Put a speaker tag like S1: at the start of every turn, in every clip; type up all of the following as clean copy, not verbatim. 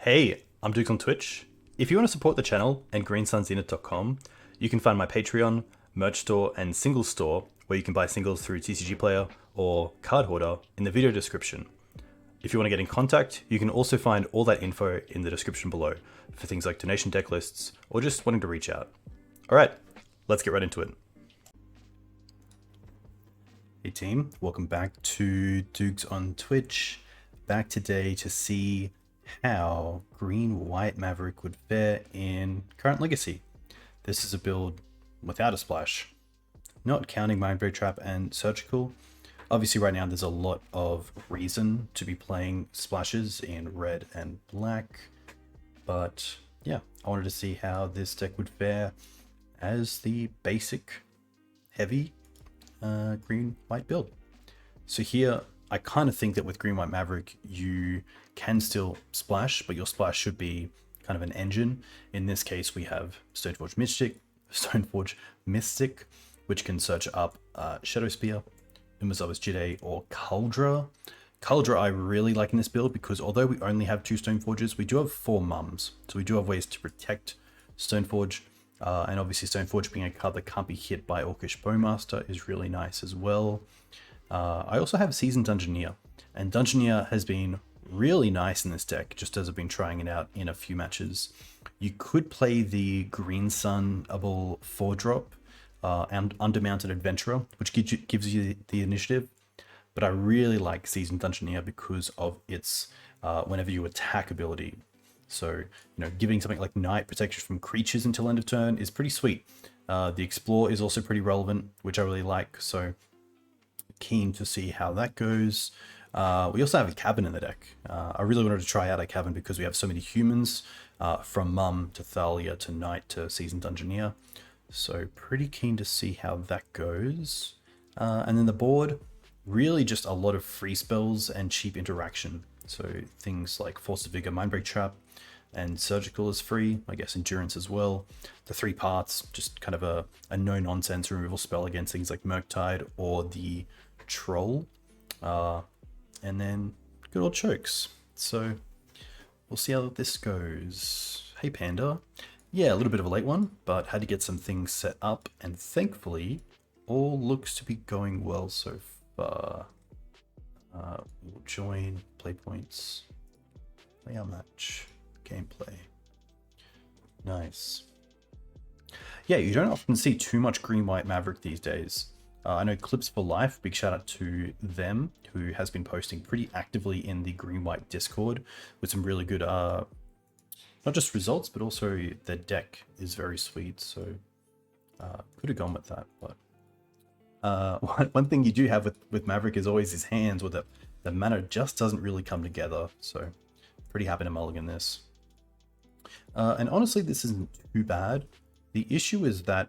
S1: Hey, I'm Duke on Twitch. If you want to support the channel and greensunzenith.com, you can find my Patreon, merch store, and singles store where you can buy singles through TCG Player or Card Hoarder in the video description. If you want to get in contact, you can also find all that info in the description below for things like donation deck lists or just wanting to reach out. Alright, let's get right into it. Hey team, welcome back to Dukes on Twitch. Back today to see how Green-White Maverick would fare in current Legacy. This is a build without a splash, not counting Mindbreak Trap and Surgical. Obviously right now there's a lot of reason to be playing splashes in red and black, but yeah, I wanted to see how this deck would fare as the basic heavy green-white build. So here I kind of think that with Green-White Maverick you can still splash, but your splash should be kind of an engine. In this case we have Stoneforge Mystic, which can search up Shadowspear, Umezawa's Jide, or Kaldra. Kaldra I really like in this build because although we only have 2 Stoneforges, we do have 4 mums, so we do have ways to protect Stoneforge. And obviously Stoneforge being a card that can't be hit by Orcish Bowmaster is really nice as well. I also have Seasoned Dungeoneer, and Dungeoneer has been really nice in this deck, just as I've been trying it out in a few matches. You could play the Green Sun-able 4-drop and Undermounted Adventurer, which gives you the initiative, but I really like Seasoned Dungeoneer because of its whenever you attack ability. So, you know, giving something like Night protection from creatures until end of turn is pretty sweet. The Explore is also pretty relevant, which I really like, so keen to see how that goes. We also have a Cavern in the deck. I really wanted to try out a Cavern because we have so many humans, from Mum to Thalia to Knight to Seasoned Dungeoneer. So pretty keen to see how that goes. And then the board, really just a lot of free spells and cheap interaction. So things like Force of Vigor, Mindbreak Trap, and Surgical is free, I guess Endurance as well. The 3 parts, just kind of a no-nonsense removal spell against things like Murktide or the Troll. And then good old Chokes. So we'll see how this goes. Hey Panda. Yeah, a little bit of a late one, but had to get some things set up, and thankfully all looks to be going well so far. We'll join, play points, play our match, gameplay. Nice. Yeah, you don't often see too much Green-White Maverick these days. I know Clips for Life, big shout out to them, who has been posting pretty actively in the Green-White Discord with some really good, not just results, but also their deck is very sweet, so could have gone with that. But one thing you do have with Maverick is always his hands, where the mana just doesn't really come together, so pretty happy to mulligan this. And honestly, this isn't too bad. The issue is that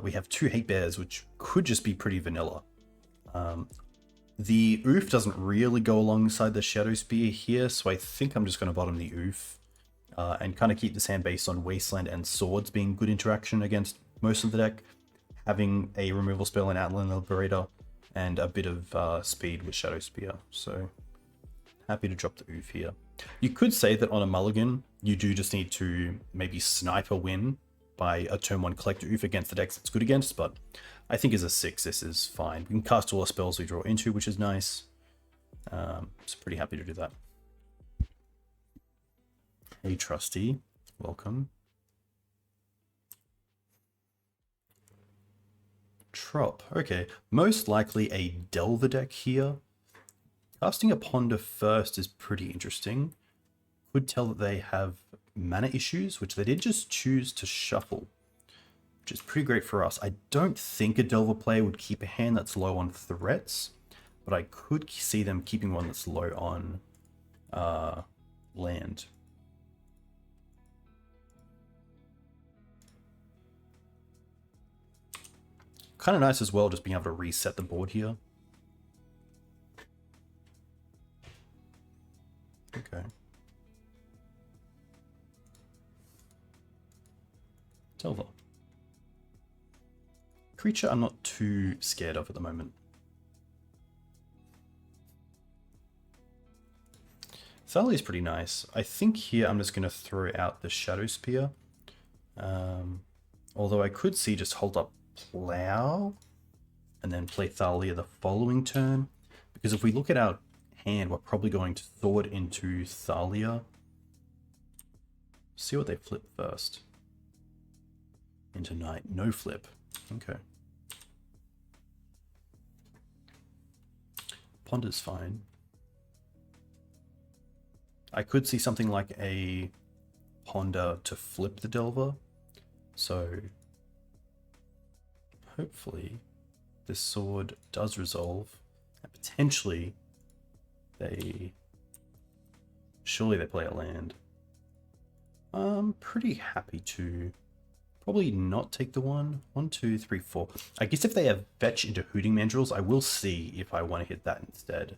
S1: we have 2 Hate Bears, which could just be pretty vanilla. The Ouphe doesn't really go alongside the Shadowspear here, so I think I'm just going to bottom the Ouphe and kind of keep this hand based on Wasteland and Swords being good interaction against most of the deck, having a removal spell in Outland Liberator, and a bit of speed with Shadowspear. So happy to drop the Ouphe here. You could say that on a mulligan, you do just need to maybe snipe a win by a turn 1 Collector Ouphe against the decks it's good against, but I think as a 6 this is fine. We can cast all the spells we draw into, which is nice. So pretty happy to do that. Hey Trusty, welcome. Trop, okay. Most likely a Delver deck here. Casting a Ponder first is pretty interesting. Could tell that they have mana issues, which they did just choose to shuffle, which is pretty great for us. I don't think a Delver player would keep a hand that's low on threats, but I could see them keeping one that's low on land. Kind of nice as well, just being able to reset the board here. Okay. Delver. Creature I'm not too scared of at the moment. Thalia is pretty nice. I think here I'm just going to throw out the Shadowspear. Although I could see just hold up Plow and then play Thalia the following turn. Because if we look at our hand, we're probably going to Sword into Thalia. See what they flip first. Into Knight. No flip. Okay. Ponder's fine. I could see something like a Ponder to flip the Delver. So hopefully this sword does resolve. And potentially surely they play a land. I'm pretty happy to probably not take the 1, 2, 3, 4. I guess if they have fetch into Hooting Mandrills, I will see if I want to hit that instead.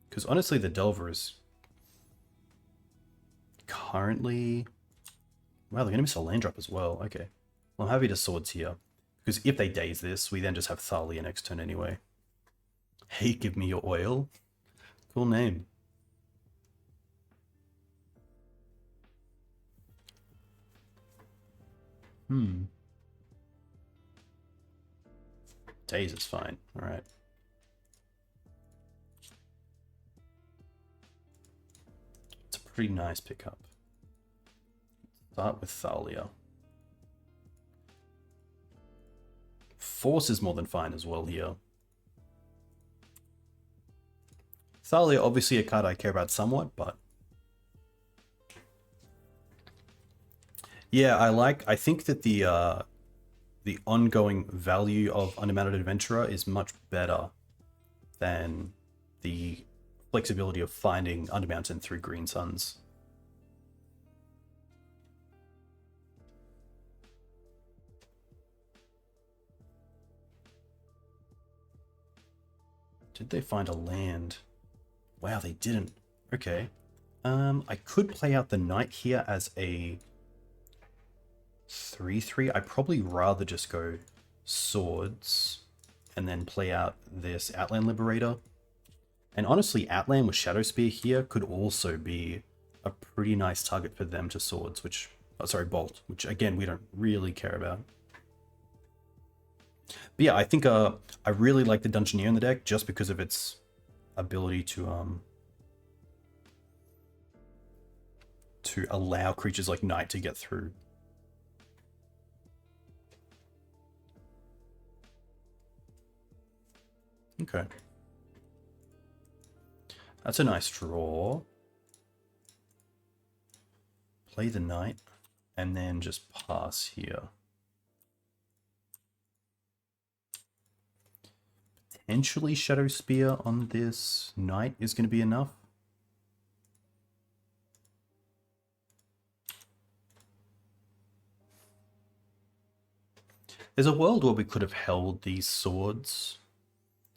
S1: Because honestly, the Delver is currently... Wow, they're going to miss a land drop as well. Okay. Well, I'm happy to swords here. Because if they daze this, we then just have Thalia next turn anyway. Hey, give me your oil. Cool name. Daze is fine. Alright. It's a pretty nice pickup. Start with Thalia. Force is more than fine as well here. Thalia, obviously a card I care about somewhat, but... Yeah, I think that the ongoing value of Unmounted Adventurer is much better than the flexibility of finding Undermountain through Green Suns. Did they find a land? Wow, they didn't. Okay. I could play out the Knight here as a 3/3. I'd probably rather just go swords and then play out this Outland Liberator. And honestly, Outland with Shadowspear here could also be a pretty nice target for them to swords, which... Oh, sorry, Bolt, which again, we don't really care about. But yeah, I think I really like the Dungeoneer in the deck just because of its ability to allow creatures like Knight to get through. Okay. That's a nice draw. Play the Knight and then just pass here. Potentially Shadowspear on this Knight is going to be enough. There's a world where we could have held these swords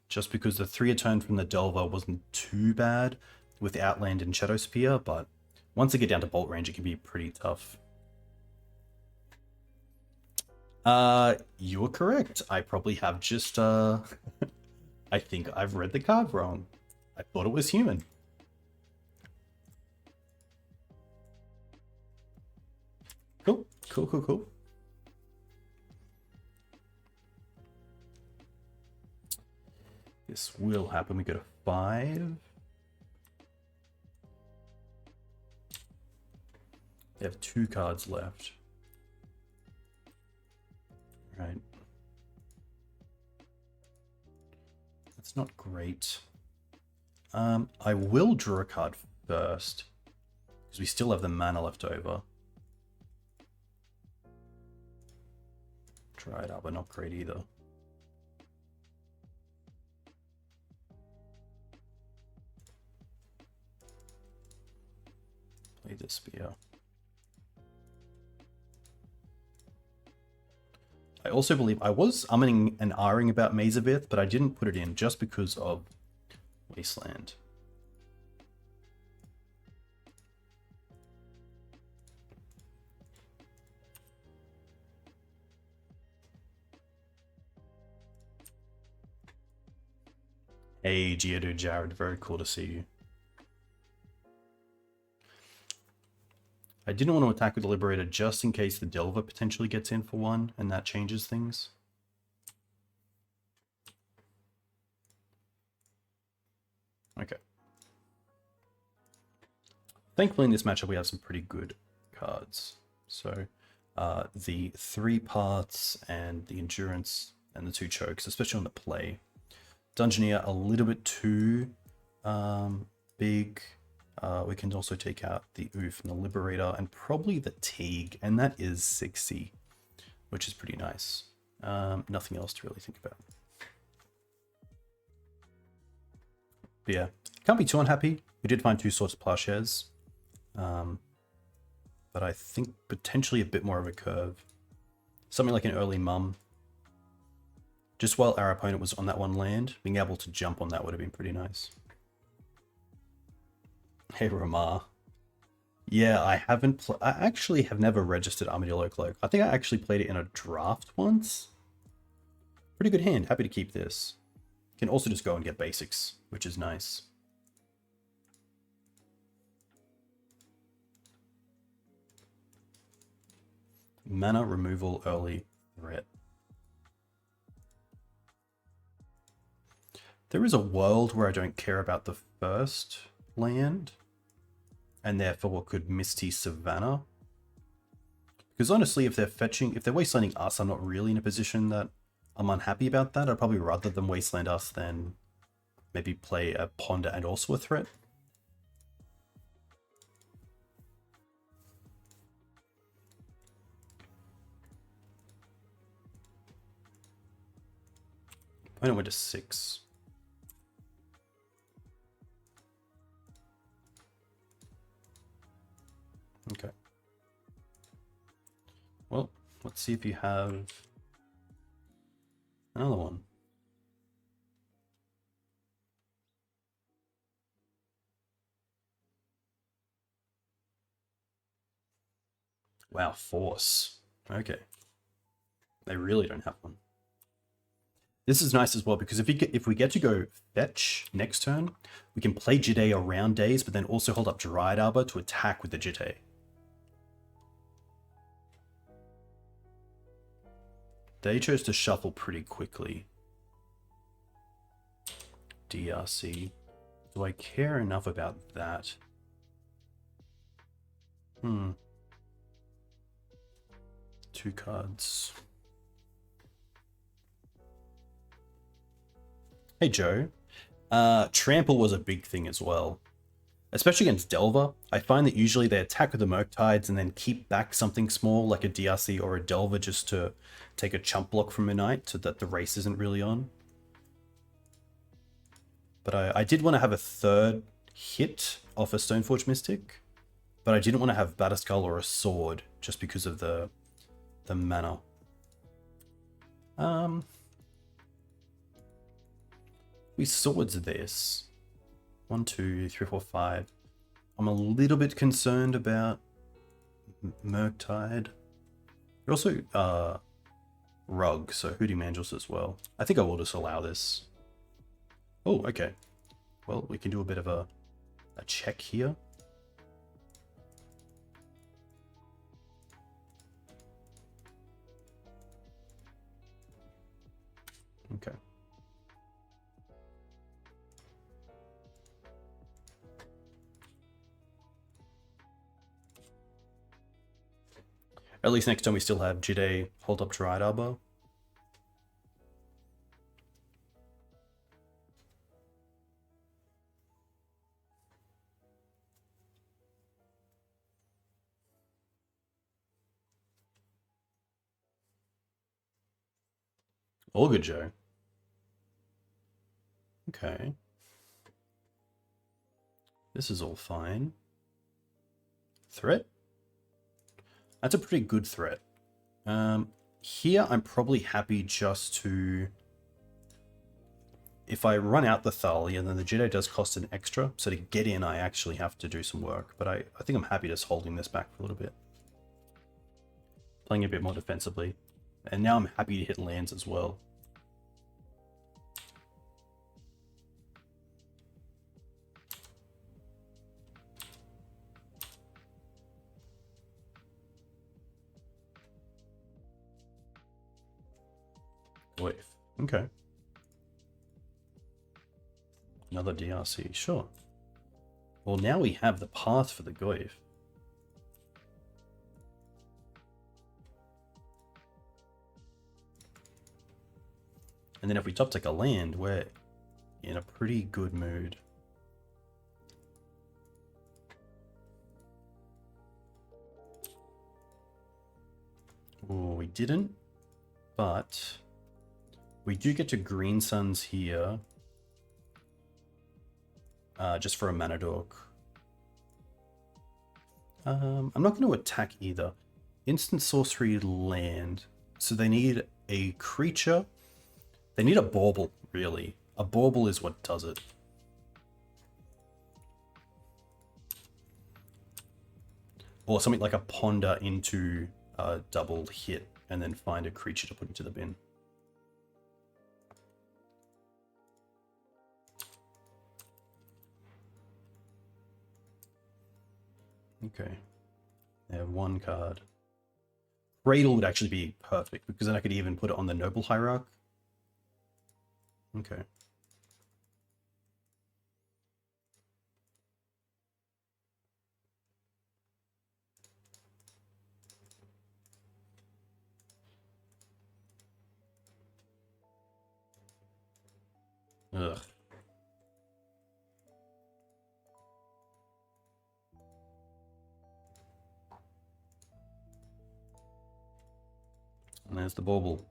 S1: just because the 3 a turn from the Delver wasn't too bad with Outland and Shadowspear, but once they get down to Bolt range, it can be pretty tough. You're correct. I probably have just, I think I've read the card wrong. I thought it was human. Cool, cool, cool, cool. This will happen. We go to 5. They have 2 cards left. Right. That's not great. I will draw a card first, because we still have the mana left over. Dryad Arbor, not great either. Play the spear. I also believe I was umming and ahhing about Maze of Ith, but I didn't put it in just because of Wasteland. Hey, Geodude Jared, very cool to see you. I didn't want to attack with the Liberator just in case the Delver potentially gets in for one, and that changes things. Okay. Thankfully in this matchup we have some pretty good cards. So the 3 Paths and the Endurance and the 2 Chokes, especially on the play. Dungeoneer a little bit too big. We can also take out the Ouphe and the Liberator and probably the Teeg, and that is 60, which is pretty nice. Nothing else to really think about. But yeah, can't be too unhappy. We did find 2 Swords of Plowshares, but I think potentially a bit more of a curve. Something like an early Mum. Just while our opponent was on that one land, being able to jump on that would have been pretty nice. Hey, Ramar. Yeah, I actually have never registered Armadillo Cloak. I think I actually played it in a draft once. Pretty good hand. Happy to keep this. Can also just go and get basics, which is nice. Mana removal early threat. There is a world where I don't care about the first land, and therefore could Misty Savannah. Because honestly, if they're wastelanding us, I'm not really in a position that I'm unhappy about that. I'd probably rather them wasteland us than maybe play a Ponder and also a threat. Opponent went to 6. Okay. Well, let's see if you have another one. Wow, Force. Okay. They really don't have one. This is nice as well, because if we get to go fetch next turn, we can play Jide around days, but then also hold up Dryad Arbor to attack with the Jide. They chose to shuffle pretty quickly. DRC. Do I care enough about that? 2 cards. Hey, Joe. Trample was a big thing as well. Especially against Delver. I find that usually they attack with the Murktides and then keep back something small like a DRC or a Delver just to take a chump block from a Knight so that the race isn't really on. But I did want to have a 3rd hit off a Stoneforge Mystic, but I didn't want to have Batterskull or a Sword just because of the mana. We Swords this. 1, 2, 3, 4, 5. I'm a little bit concerned about Murktide. You're also Rug, so Hooting Mangels as well. I think I will just allow this. Oh, okay. Well, we can do a bit of a check here. Okay. At least next time we still have Jide hold up Dryad Arbor. All good, Joe. Okay. This is all fine. Threat? That's a pretty good threat. Here, I'm probably happy just to... If I run out the Thalia, then the Jide does cost an extra. So to get in, I actually have to do some work. But I think I'm happy just holding this back for a little bit. Playing a bit more defensively. And now I'm happy to hit lands as well. Ouphe. Okay. Another DRC, sure. Well, now we have the path for the Ouphe. And then if we top deck a land, we're in a pretty good mood. Oh, we didn't, but we do get to Green Suns here. Just for a mana dork. I'm not going to attack either. Instant sorcery land. So they need a creature. They need a bauble, really. A bauble is what does it. Or something like a ponder into a double hit and then find a creature to put into the bin. Okay. They have one card. Cradle would actually be perfect because then I could even put it on the Noble Hierarch. Okay. Ugh. And there's the bauble.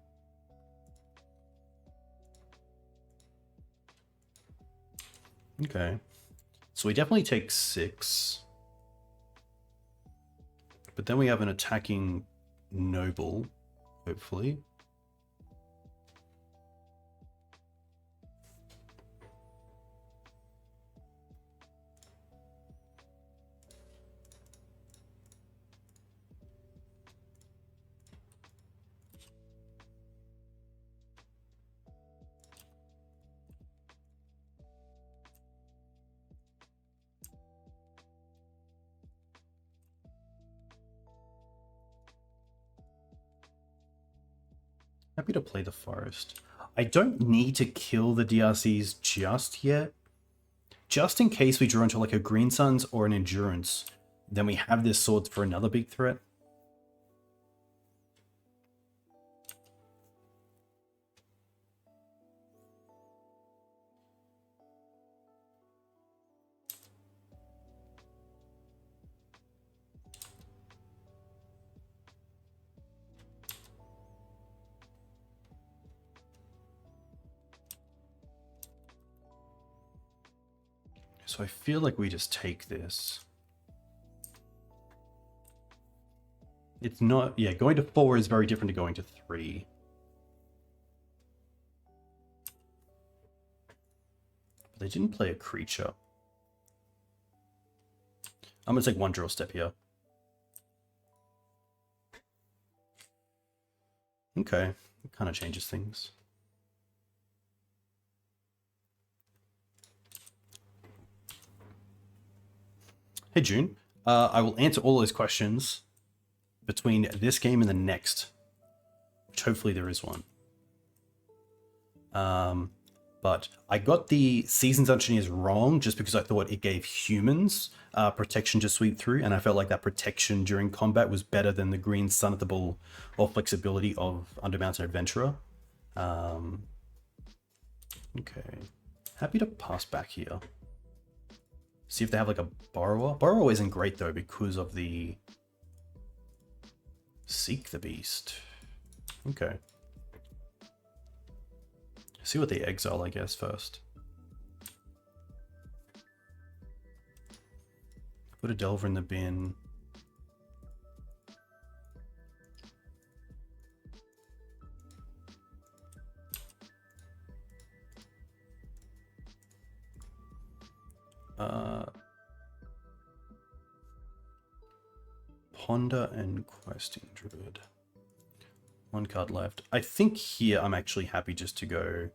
S1: Okay. So we definitely take 6. But then we have an attacking noble, hopefully. Happy to play the forest. I don't need to kill the DRCs just yet. Just in case we draw into like a Green Suns or an Endurance, then we have this sword for another big threat. So I feel like we just take this. It's not, yeah, going to 4 is very different to going to 3. But they didn't play a creature. I'm going to take 1 draw step here. Okay, it kind of changes things. Hey June, I will answer all those questions between this game and the next, which hopefully there is one. But I got the Seasoned Dungeoneers wrong just because I thought it gave humans protection to sweep through, and I felt like that protection during combat was better than the green Sun at the Bull or flexibility of Undermountain Adventurer. Okay, happy to pass back here. See if they have like a Borrower. Borrower isn't great though because of the Seek the Beast. Okay. See what they exile, I guess, first. Put a Delver in the bin. Ponder and Questing Druid. 1 card left. I think here I'm actually happy just to go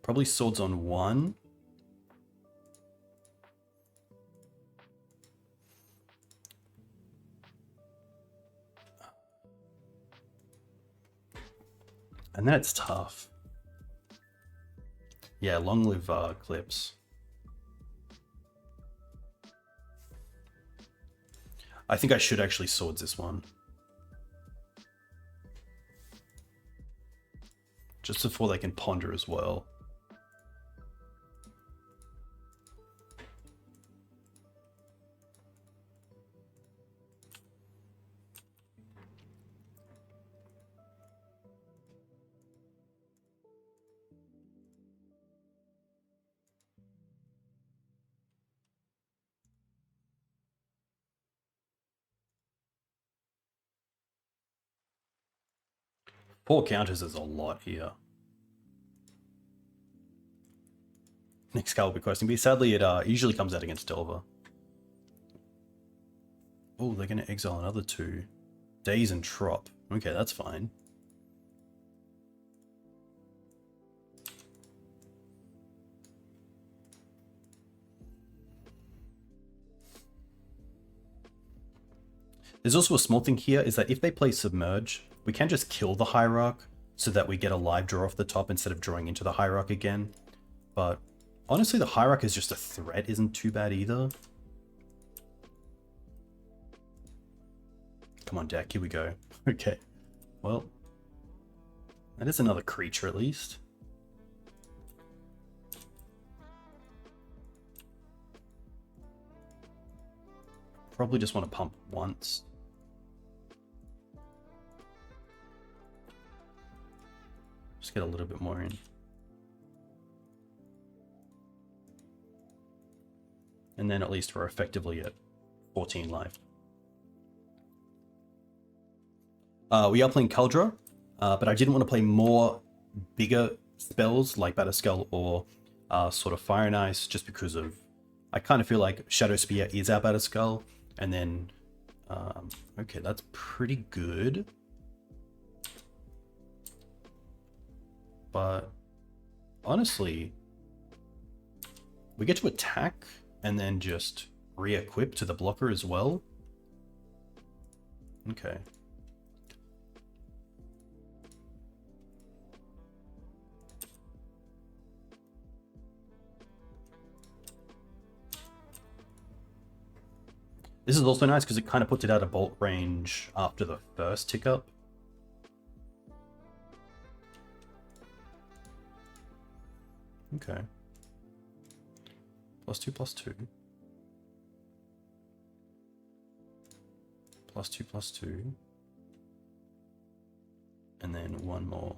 S1: probably Swords on 1. And then it's tough. Yeah, long live clips. I think I should actually swords this one. Just before they can ponder as well. Four counters is a lot here. Next card will be questing B. Sadly, it usually comes out against Delver. Oh, they're going to exile another two. Daze and Trop. Okay, that's fine. There's also a small thing here, is that if they play Submerge, we can just kill the Hierarch so that we get a live draw off the top instead of drawing into the Hierarch again. But honestly, the Hierarch is just a threat, isn't too bad either. Come on, deck, here we go. Okay, well, that is another creature at least. Probably just want to pump once. Just get a little bit more in. And then at least we're effectively at 14 life. We are playing Kaldra, but I didn't want to play more bigger spells like Batterskull or sort of Fire and Ice, just because of, I kind of feel like Shadowspear is our Batterskull, and then, okay, that's pretty good. But honestly, we get to attack and then just re-equip to the blocker as well. Okay. This is also nice because it kind of puts it out of bolt range after the first tick up. Okay. +2, +2. +2, +2. And then one more.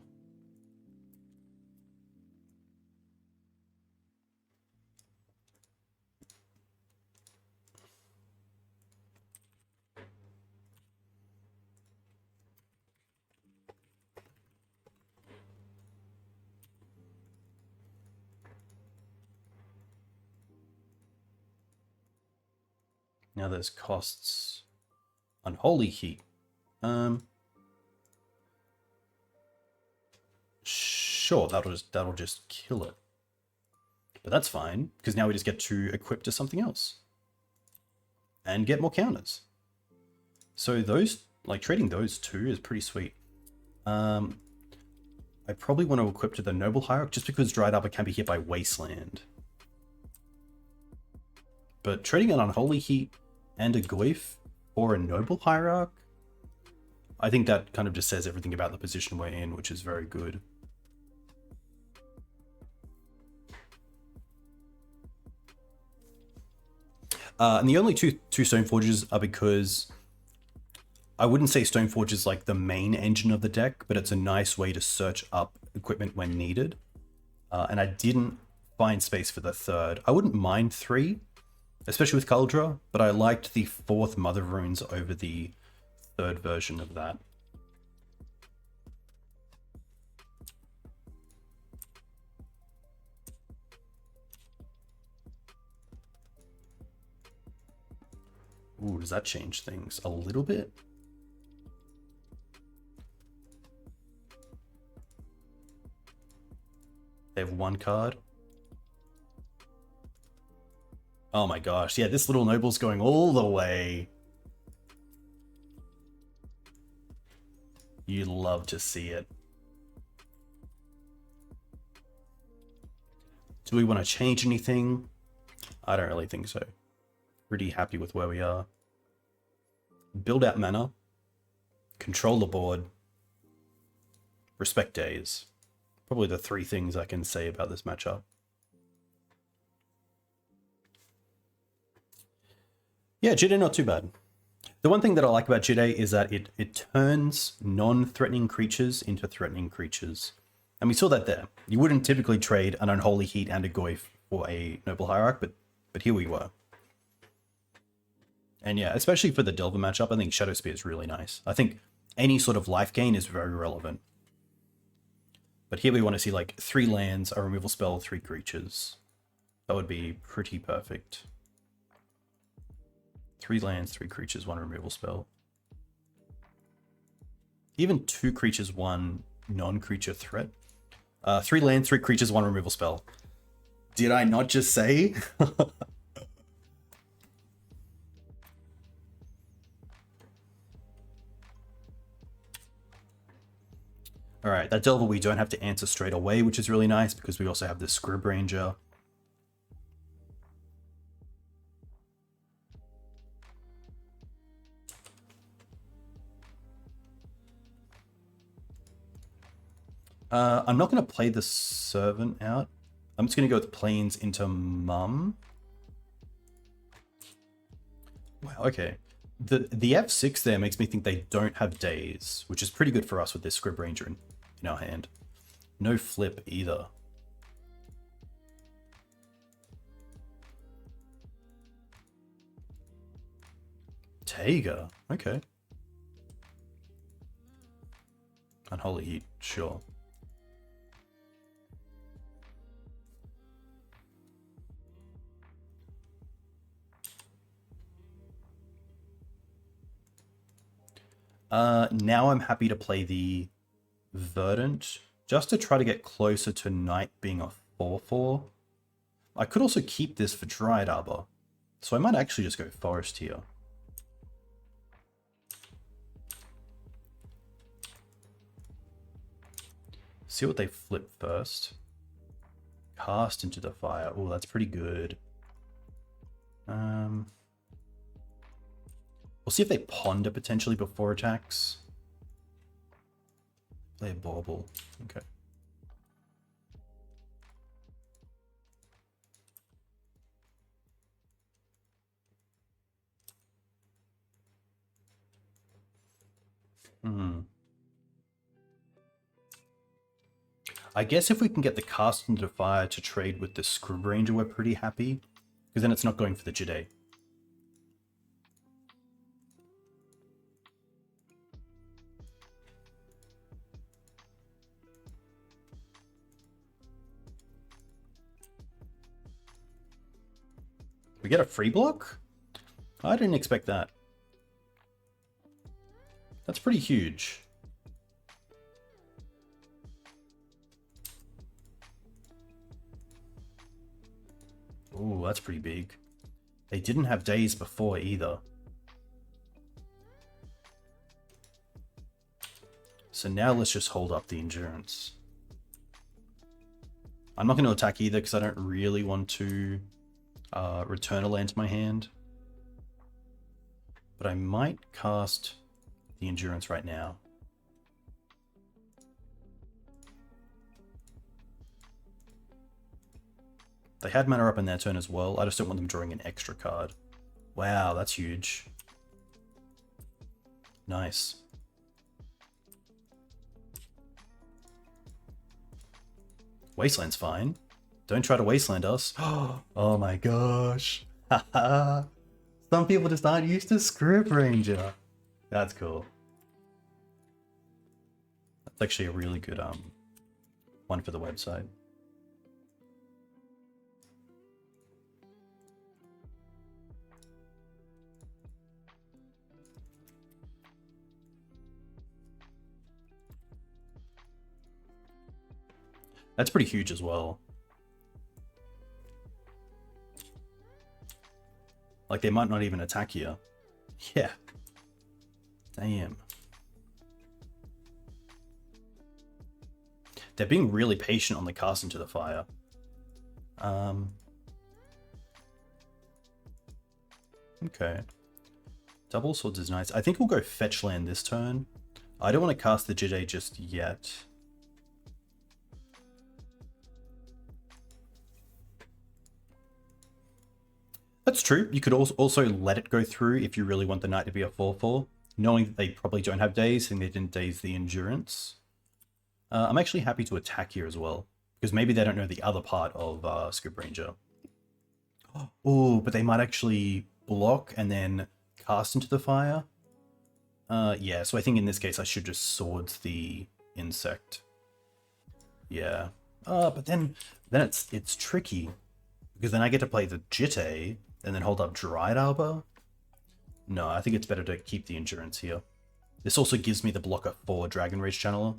S1: Now there's costs. Unholy Heat. Sure, that'll just kill it. But that's fine, because now we just get to equip to something else. And get more counters. So those, like, trading those two is pretty sweet. I probably want to equip to the Noble Hierarch just because Dryad Arbor can be hit by Wasteland. But trading an Unholy Heat and a Goyf or a Noble Hierarch, I think that kind of just says everything about the position we're in, which is very good. And the only two Stoneforges are because I wouldn't say Stoneforge is like the main engine of the deck, but it's a nice way to search up equipment when needed. And I didn't find space for the third. I wouldn't mind 3, especially with Kaldra, but I liked the 4th Mother Runes over the 3rd version of that. Ooh, does that change things a little bit? They have 1 card. Oh my gosh, yeah, this little noble's going all the way. You love to see it. Do we want to change anything? I don't really think so. Pretty happy with where we are. Build out mana. Control the board. Respect days. Probably the 3 things I can say about this matchup. Yeah, Jide not too bad. The one thing that I like about Jide is that it turns non-threatening creatures into threatening creatures. And we saw that there. You wouldn't typically trade an Unholy Heat and a Goyf for a Noble Hierarch, but here we were. And yeah, especially for the Delver matchup, I think Shadowspear is really nice. I think any sort of life gain is very relevant. But here we want to see like 3 lands, a removal spell, 3 creatures. That would be pretty perfect. 3 lands, 3 creatures, 1 removal spell. Even 2 creatures, 1 non-creature threat. 3 lands, 3 creatures, 1 removal spell. Did I not just say? Alright, that Delver we don't have to answer straight away, which is really nice because we also have the Scryb Ranger. I'm not going to play the Servant out. I'm just going to go with Plains into Mum. Wow, okay. The F6 there makes me think they don't have days, which is pretty good for us with this Scryb Ranger in our hand. No flip either. Taiga, okay. Unholy Heat, sure. Now I'm happy to play the Verdant, just to try to get closer to Night being a 4/4. I could also keep this for Dryad Arbor, so I might actually just go Forest here. See what they flip first. Cast into the fire. Oh, that's pretty good. We'll see if they ponder potentially before attacks. Play a Bauble. Okay. I guess if we can get the Cast into Fire to trade with the Scryb Ranger, we're pretty happy. Because then it's not going for the Jide. We get a free block? I didn't expect that. That's pretty huge. Ooh, that's pretty big. They didn't have days before either. So now let's just hold up the endurance. I'm not going to attack either because I don't really want to return a land to my hand. But I might cast the endurance right now. They had mana up in their turn as well. I just don't want them drawing an extra card. Wow, that's huge. Nice. Wasteland's fine. Don't try to Wasteland us. Oh my gosh. Some people just aren't used to Scryb Ranger. That's cool. That's actually a really good one for the website. That's pretty huge as well. Like, they might not even attack here. Yeah. Damn. They're being really patient on the Cast into the Fire. Okay. Double Swords is nice. I think we'll go fetch land this turn. I don't want to cast the Jide just yet. That's true. You could also let it go through if you really want the knight to be a 4/4, knowing that they probably don't have daze and they didn't daze the endurance. I'm actually happy to attack here as well, because maybe they don't know the other part of Scryb Ranger. Oh, but they might actually block and then cast into the fire. Yeah, so I think in this case I should just swords the insect. Yeah. But then it's tricky, because then I get to play the Jitte and then hold up Dryad Arbor. No, I think it's better to keep the endurance here. This also gives me the blocker for Dragon Rage Channeler.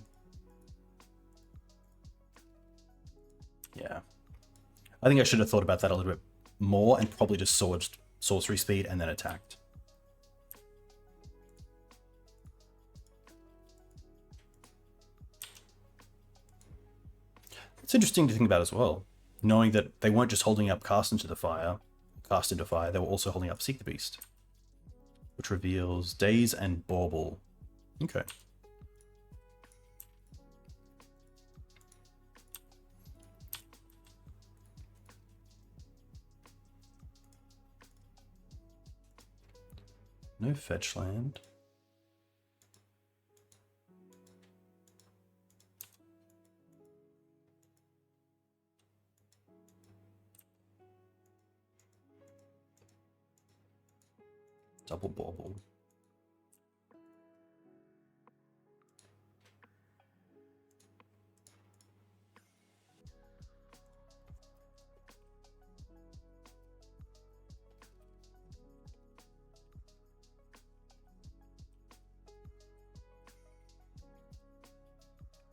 S1: Yeah. I think I should have thought about that a little bit more and probably just swords sorcery speed and then attacked. It's interesting to think about as well, knowing that they weren't just holding up cast into fire, they were also holding up Seek the Beast, which reveals Daze and Bauble. Okay. No fetch land. Double Bauble.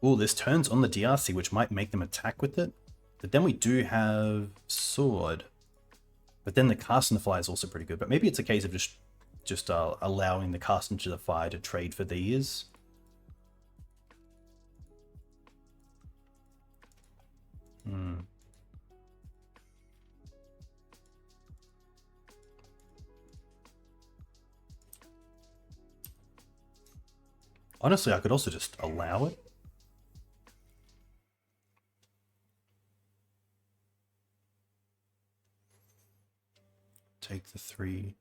S1: Oh, this turns on the DRC, which might make them attack with it. But then we do have Sword. But then the Cast in the Fire is also pretty good. But maybe it's a case of just allowing the Cast into the Fire to trade for these. Honestly, I could also just allow it. Take the 3.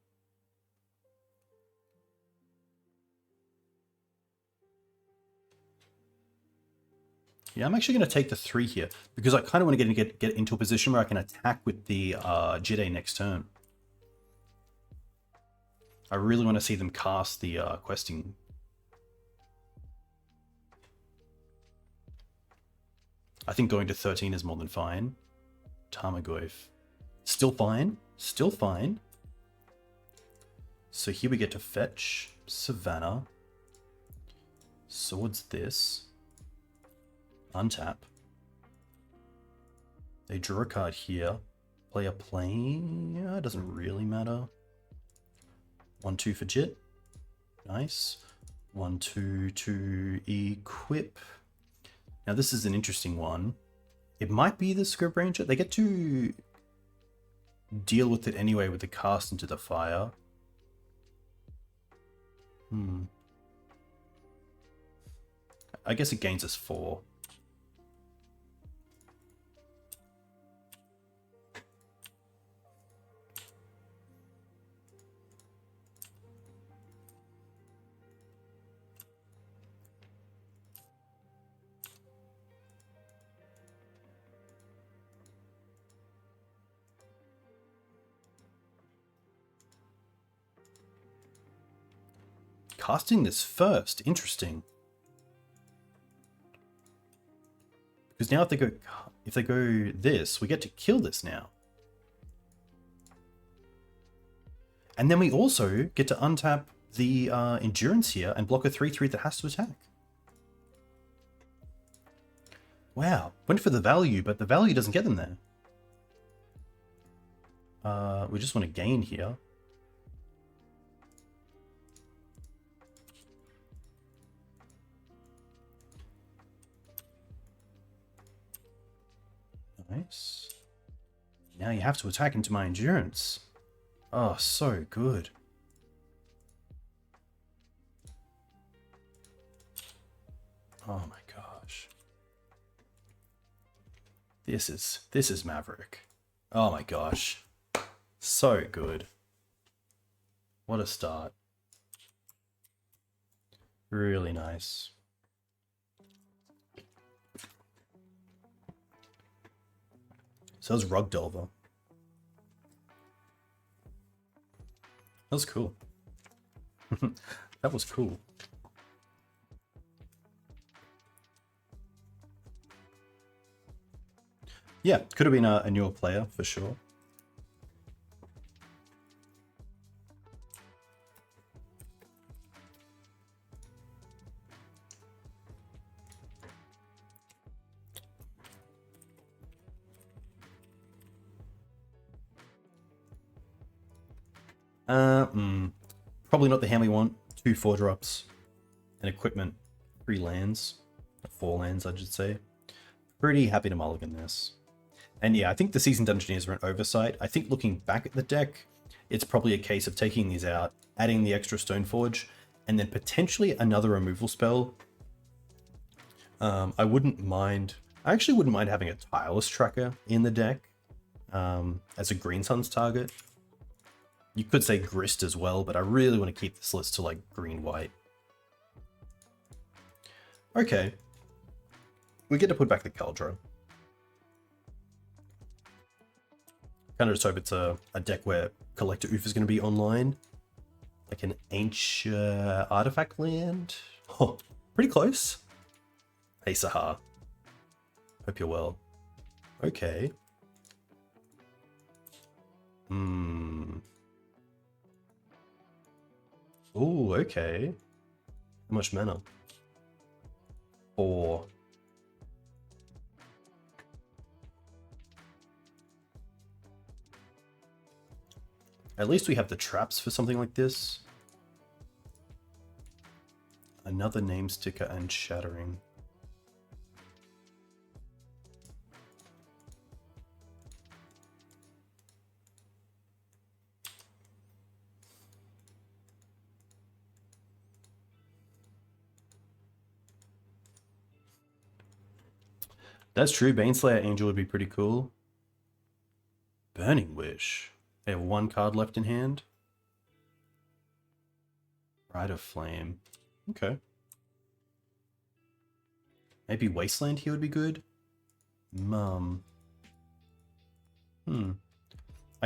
S1: Yeah, I'm actually going to take the 3 here, because I kind of want to get into a position where I can attack with the Jide next turn. I really want to see them cast the questing. I think going to 13 is more than fine. Tarmogoyf. Still fine. Still fine. So here we get to fetch Savannah. Swords this. Untap. They draw a card here. Play a plane. Yeah, it doesn't really matter. 1/2 for Jit. Nice. 1/2 to equip. Now this is an interesting one. It might be the Scryb Ranger. They get to deal with it anyway with the cast into the fire. I guess it gains us 4. Casting this first, interesting. Because now if they go this, we get to kill this now. And then we also get to untap the endurance here and block a 3/3 that has to attack. Wow, went for the value, but the value doesn't get them there. We just want to gain here. Nice. now you have to attack into my endurance. Oh, so good. Oh my gosh. This is Maverick. Oh my gosh. So good. What a start. Really nice. So that was Rug Delver. That was cool. That was cool. Yeah, could have been a newer player for sure. Probably not the hand we want. 2 4-drops, an equipment, 3 lands, 4 lands, I should say. Pretty happy to mulligan this. And yeah, I think the Seasoned Dungeoneers are an oversight. I think looking back at the deck, it's probably a case of taking these out, adding the extra Stoneforge, and then potentially another removal spell. I actually wouldn't mind having a Tireless Tracker in the deck as a Green Sun's target. You could say Grist as well, but I really want to keep this list to like green-white. Okay. We get to put back the Kaldra. Kind of just hope it's a deck where Collector Ouphe is going to be online. Like an ancient artifact land. Oh, pretty close. Hey, Sahar. Hope you're well. Okay. Ooh, okay. How much mana? 4. At least we have the traps for something like this. Another name sticker and shattering. That's true. Baneslayer Angel would be pretty cool. Burning Wish. They have 1 card left in hand. Rite of Flame. Okay. Maybe Wasteland here would be good. I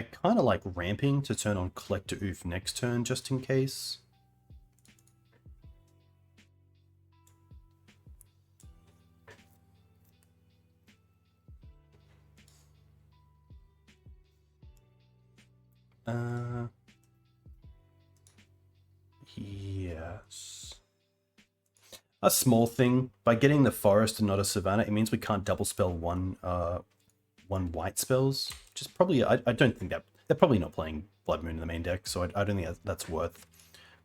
S1: kind of like ramping to turn on Collector Ouphe next turn just in case. Yes. A small thing. By getting the forest and not a Savannah, it means we can't double spell one white spells. Which is probably, I don't think that, they're probably not playing Blood Moon in the main deck, so I don't think that's worth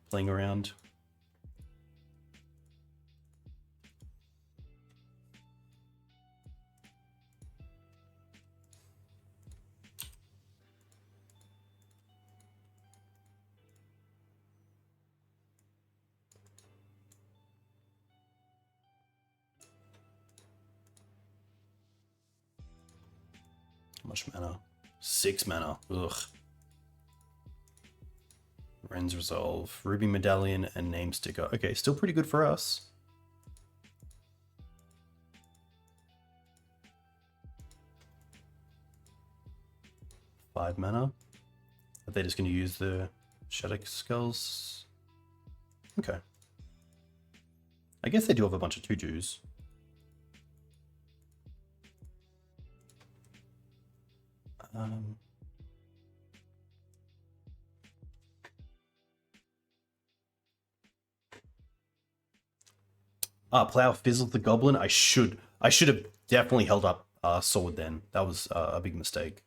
S1: playing around. How much mana? 6 mana. Ugh. Ren's Resolve, Ruby Medallion, and Name Sticker. Okay, still pretty good for us. Five mana. Are they just going to use the Shadow Skulls? Okay. I guess they do have a bunch of 2/2s. Plow fizzled the goblin. I should have definitely held up sword then. That was a big mistake.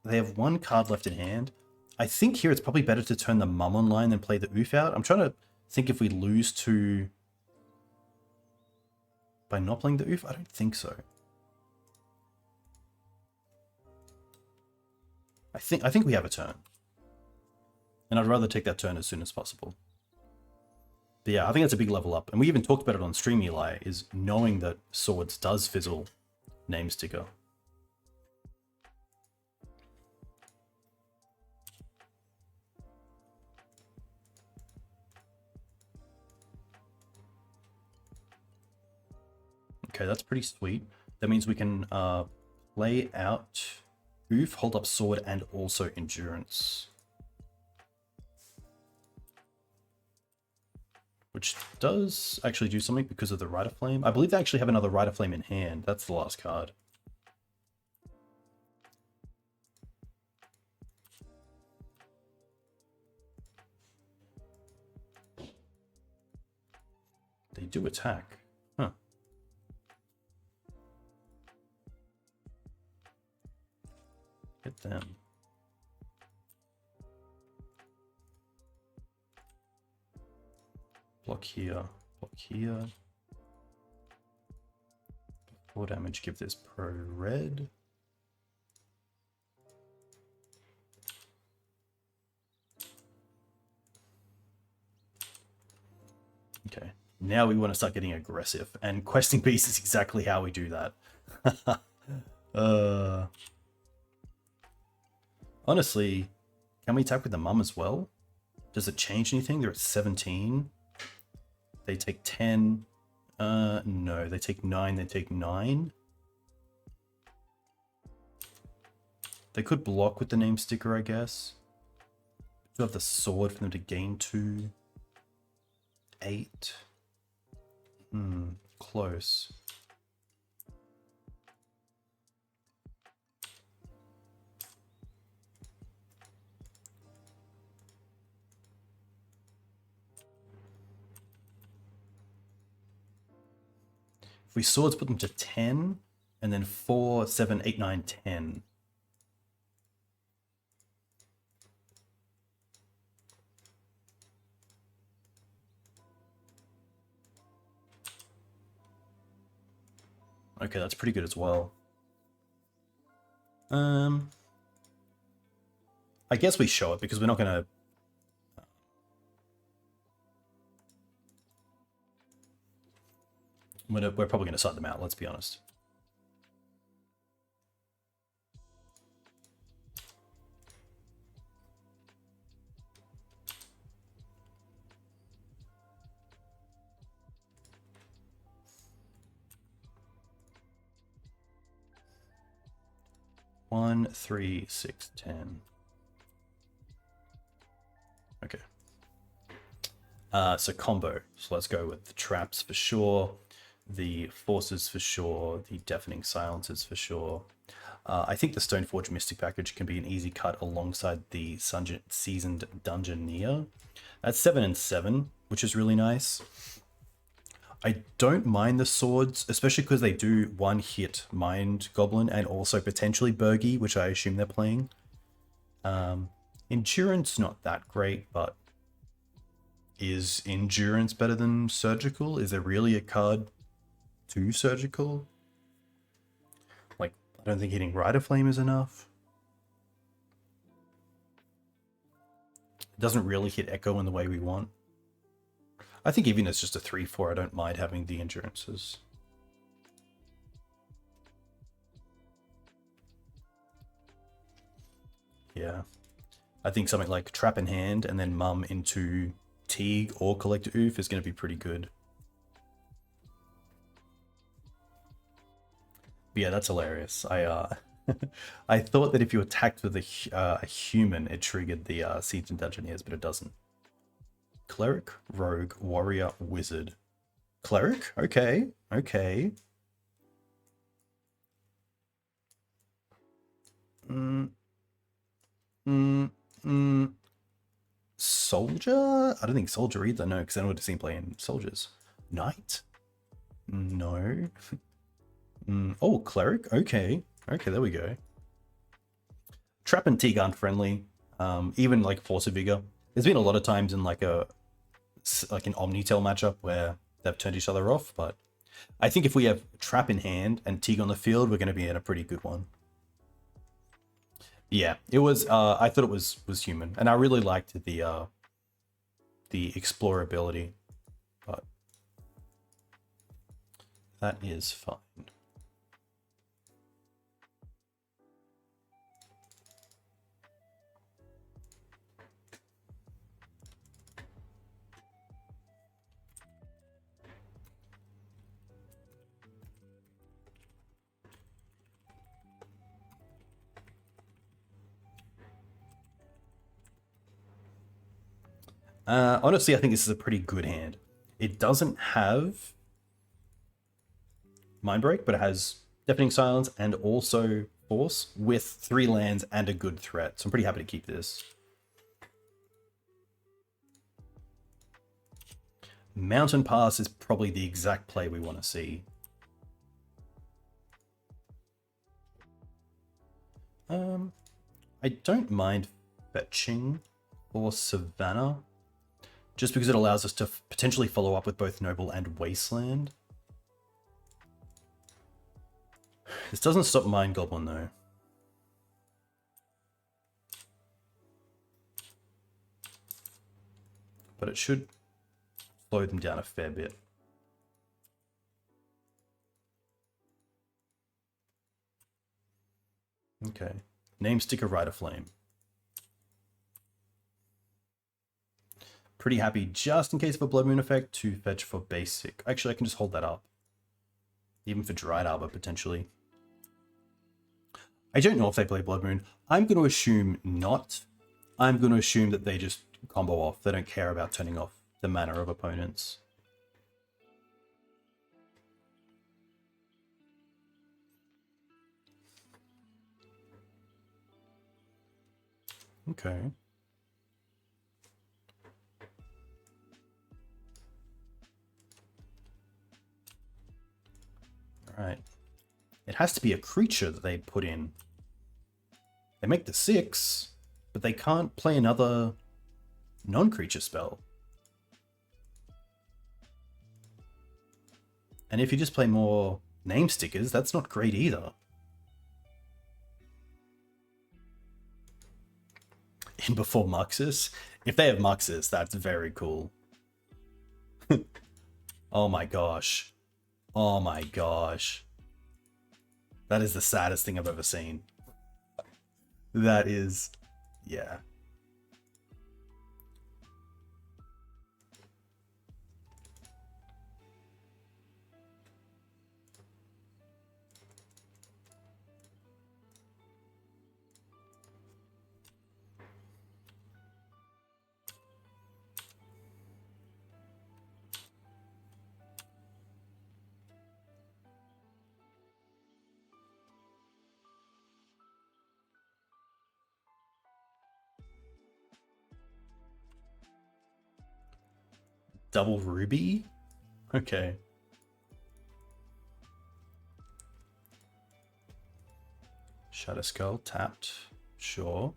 S1: They have 1 card left in hand. I think here it's probably better to turn the Mum online than play the Ouphe out. I'm trying to think if we lose to by not playing the Ouphe. I don't think so. I think we have a turn. And I'd rather take that turn as soon as possible. But yeah, I think that's a big level up. And we even talked about it on stream, Eli, is knowing that Swords does fizzle name sticker. Okay, that's pretty sweet. That means we can play out Ouphe, hold up Sword, and also Endurance. Which does actually do something because of the Rider Flame. I believe they actually have another Rider Flame in hand. That's the last card. They do attack. Huh. Hit them. Block here, block here. 4 damage, give this pro red. Okay, now we want to start getting aggressive, and Questing Beast is exactly how we do that. Honestly, can we attack with the mum as well? Does it change anything? They're at 17. They take 10. No, they take 9. They take 9. They could block with the name sticker, I guess. You have the sword for them to gain 2. 8. Close. If we swords, put them to 10, and then 4, 7, 8, 9, 10. Okay, that's pretty good as well. I guess we show it because we're not going to... We're probably going to side them out, let's be honest. One, 3, 6, 10. Okay. So combo. So let's go with the traps for sure. The forces for sure, the deafening silences for sure. I think the Stoneforge Mystic package can be an easy cut alongside the Seasoned Dungeoneer. That's 7 and 7, which is really nice. I don't mind the swords, especially because they do one-hit Mind Goblin and also potentially Burgie, which I assume they're playing. Endurance, not that great, but is Endurance better than Surgical? Is there really a card to Surgical? Like, I don't think hitting Rider Flame is enough. It doesn't really hit Echo in the way we want. I think even as just a 3-4, I don't mind having the Endurances. Yeah. I think something like Trap in Hand and then Mum into Teeg or Collector Ouphe is going to be pretty good. But yeah, that's hilarious. I thought that if you attacked with a human, it triggered the Seasoned Dungeoneers, but it doesn't. Cleric, Rogue, Warrior, Wizard. Cleric? Okay, okay. Soldier? I don't think Soldier either, no, because I would have seen playing Soldiers. Knight? No. Oh, Cleric? Okay. Okay, there we go. Trap and Teeg aren't friendly. Even like Force of Vigor. There's been a lot of times in like an Omnitel matchup where they've turned each other off, but I think if we have Trap in hand and Teeg on the field, we're going to be in a pretty good one. Yeah, it was. I thought it was human, and I really liked the explorability, but that is fine. Honestly, I think this is a pretty good hand. It doesn't have Mindbreak, but it has Deafening Silence and also Force with 3 lands and a good threat. So I'm pretty happy to keep this. Mountain Pass is probably the exact play we want to see. I don't mind fetching for Savannah, just because it allows us to potentially follow up with both Noble and Wasteland. This doesn't stop Mind Goblin though. But it should slow them down a fair bit. Okay. Namesticker Rider Flame. Pretty happy just in case of a Blood Moon effect to fetch for basic. Actually, I can just hold that up. Even for Dryad Arbor, potentially. I don't know if they play Blood Moon. I'm going to assume not. I'm going to assume that they just combo off. They don't care about turning off the mana of opponents. Okay. Alright. It has to be a creature that they put in. They make the 6, but they can't play another non-creature spell. And if you just play more name stickers, that's not great either. In before Muxus? If they have Muxus, that's very cool. Oh my gosh. Oh my gosh. That is the saddest thing I've ever seen. That is... yeah. Double Ruby? Okay. Shadow Skull tapped. Sure.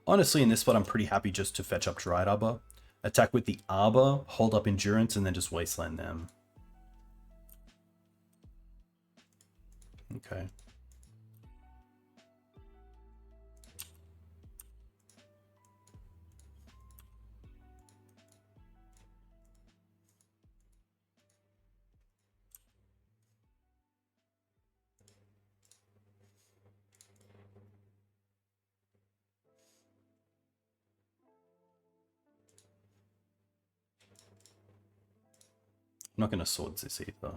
S1: Honestly, in this spot, I'm pretty happy just to fetch up Dryad Arbor. Attack with the Arbor, hold up Endurance, and then just Wasteland them. Okay. I'm not going to Swords this either.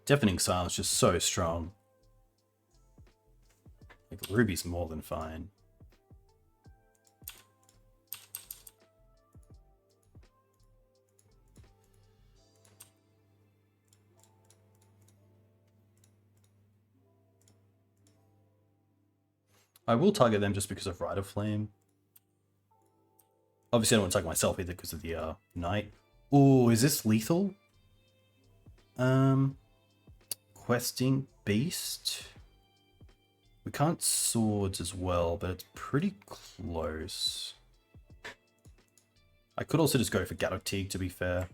S1: Deafening Silence just so strong. Like, Ruby's more than fine. I will target them just because of Rider Flame. Obviously, I don't want to target myself either because of the Knight. Ooh, is this lethal? Questing Beast. We can't swords as well, but it's pretty close. I could also just go for Gaddock Teeg, to be fair.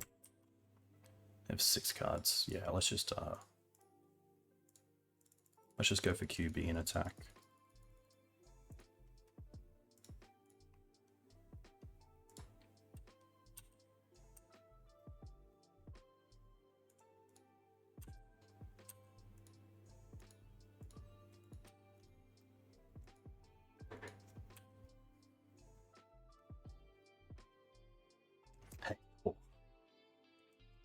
S1: I have 6 cards. Yeah, let's just go for QB and attack.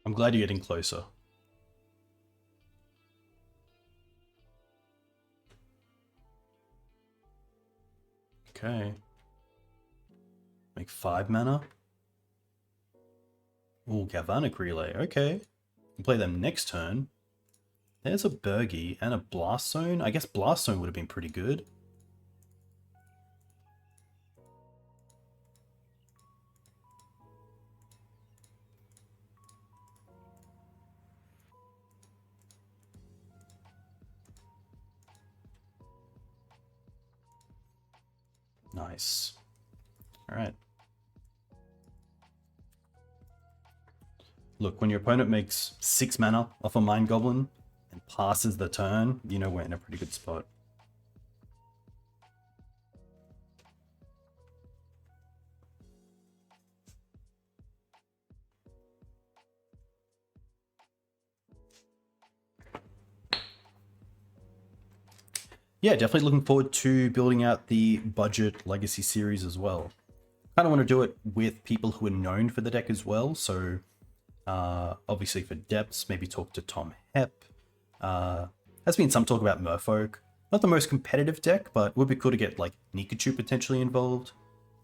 S1: I'm glad you're getting closer. Okay. Make 5 mana. Ooh, Galvanic Relay. Okay. We'll play them next turn. There's a Burgie and a Blast Zone. I guess Blast Zone would have been pretty good. Nice. All right. Look, when your opponent makes 6 mana off a Mind Goblin and passes the turn, you know we're in a pretty good spot. Yeah, definitely looking forward to building out the budget Legacy series as well. Kind of want to do it with people who are known for the deck as well. So obviously for depths, maybe talk to Tom Hepp. Has been some talk about Merfolk. Not the most competitive deck, but would be cool to get like Nikachu potentially involved.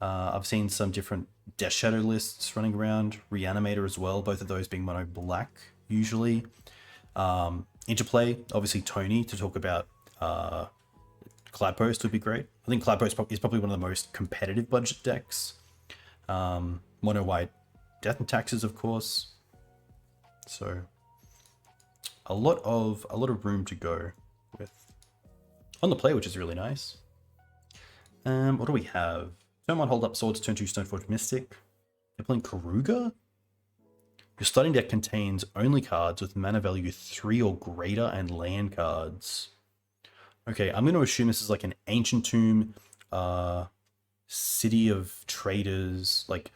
S1: I've seen some different Death Shadow lists running around. Reanimator as well, both of those being mono black usually. Interplay, obviously Tony to talk about Cloudpost would be great. I think Cloudpost is probably one of the most competitive budget decks. Mono white Death and Taxes, of course. So a lot of room to go with on the play, which is really nice. What do we have? Turn 1 hold up swords, turn 2 Stoneforge Mystic. They're playing Karuga. Your starting deck contains only cards with mana value 3 or greater and land cards. Okay, I'm going to assume this is like an Ancient Tomb, City of Traders, like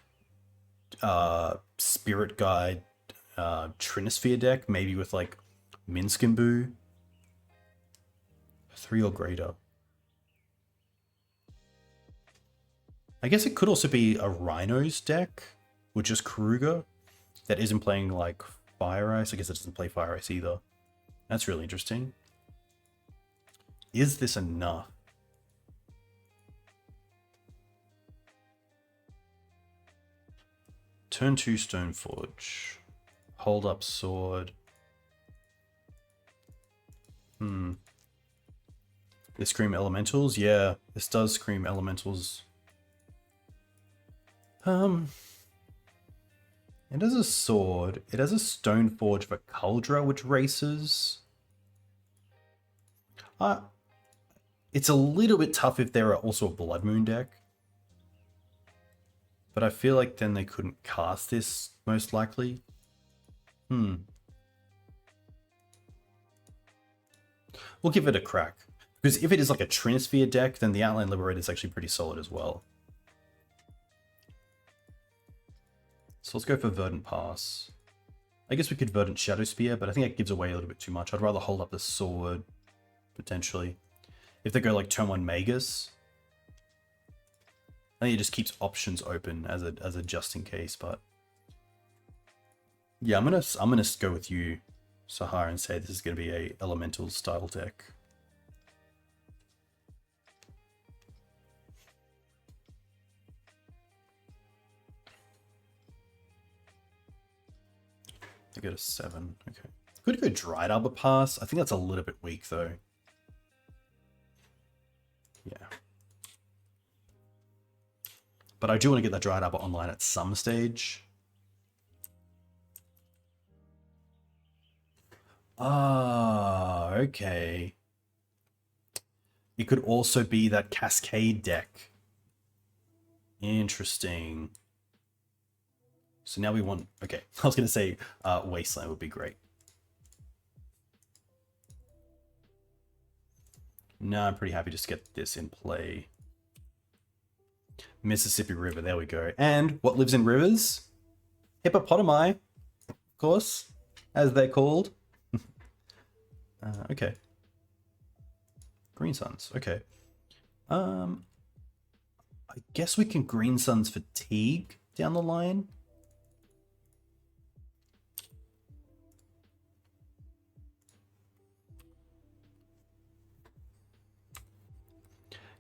S1: Spirit Guide, Trinisphere deck, maybe with like Minskimbu. 3 or greater. I guess it could also be a Rhinos deck, with just Karuga, that isn't playing like Fire Ice. I guess it doesn't play Fire Ice either. That's really interesting. Is this enough? Turn 2 Stoneforge. Hold up sword. This scream elementals? Yeah, this does scream elementals. It has a sword. It has a Stoneforge for Kaldra, which races. It's a little bit tough if there are also a Blood Moon deck. But I feel like then they couldn't cast this, most likely. We'll give it a crack. Because if it is like a Trinisphere deck, then the Outland Liberator is actually pretty solid as well. So let's go for Verdant Pass. I guess we could Verdant Shadowspear, but I think that gives away a little bit too much. I'd rather hold up the sword, potentially. If they go like turn 1 Magus, I think it just keeps options open as a just in case. But yeah, I'm gonna go with you, Sahar, and say this is gonna be a elemental style deck. I go to 7. Okay. Could go Dryad Arbor Pass. I think that's a little bit weak though. Yeah. But I do want to get that Dryad Arbor online at some stage. Ah, okay. It could also be that Cascade deck. Interesting. So now we want... Okay, I was going to say Wasteland would be great. No, I'm pretty happy just to get this in play. Mississippi River, there we go. And what lives in rivers? Hippopotami, of course, as they're called. Okay. Green Suns, okay. I guess we can Green Suns for Teeg down the line.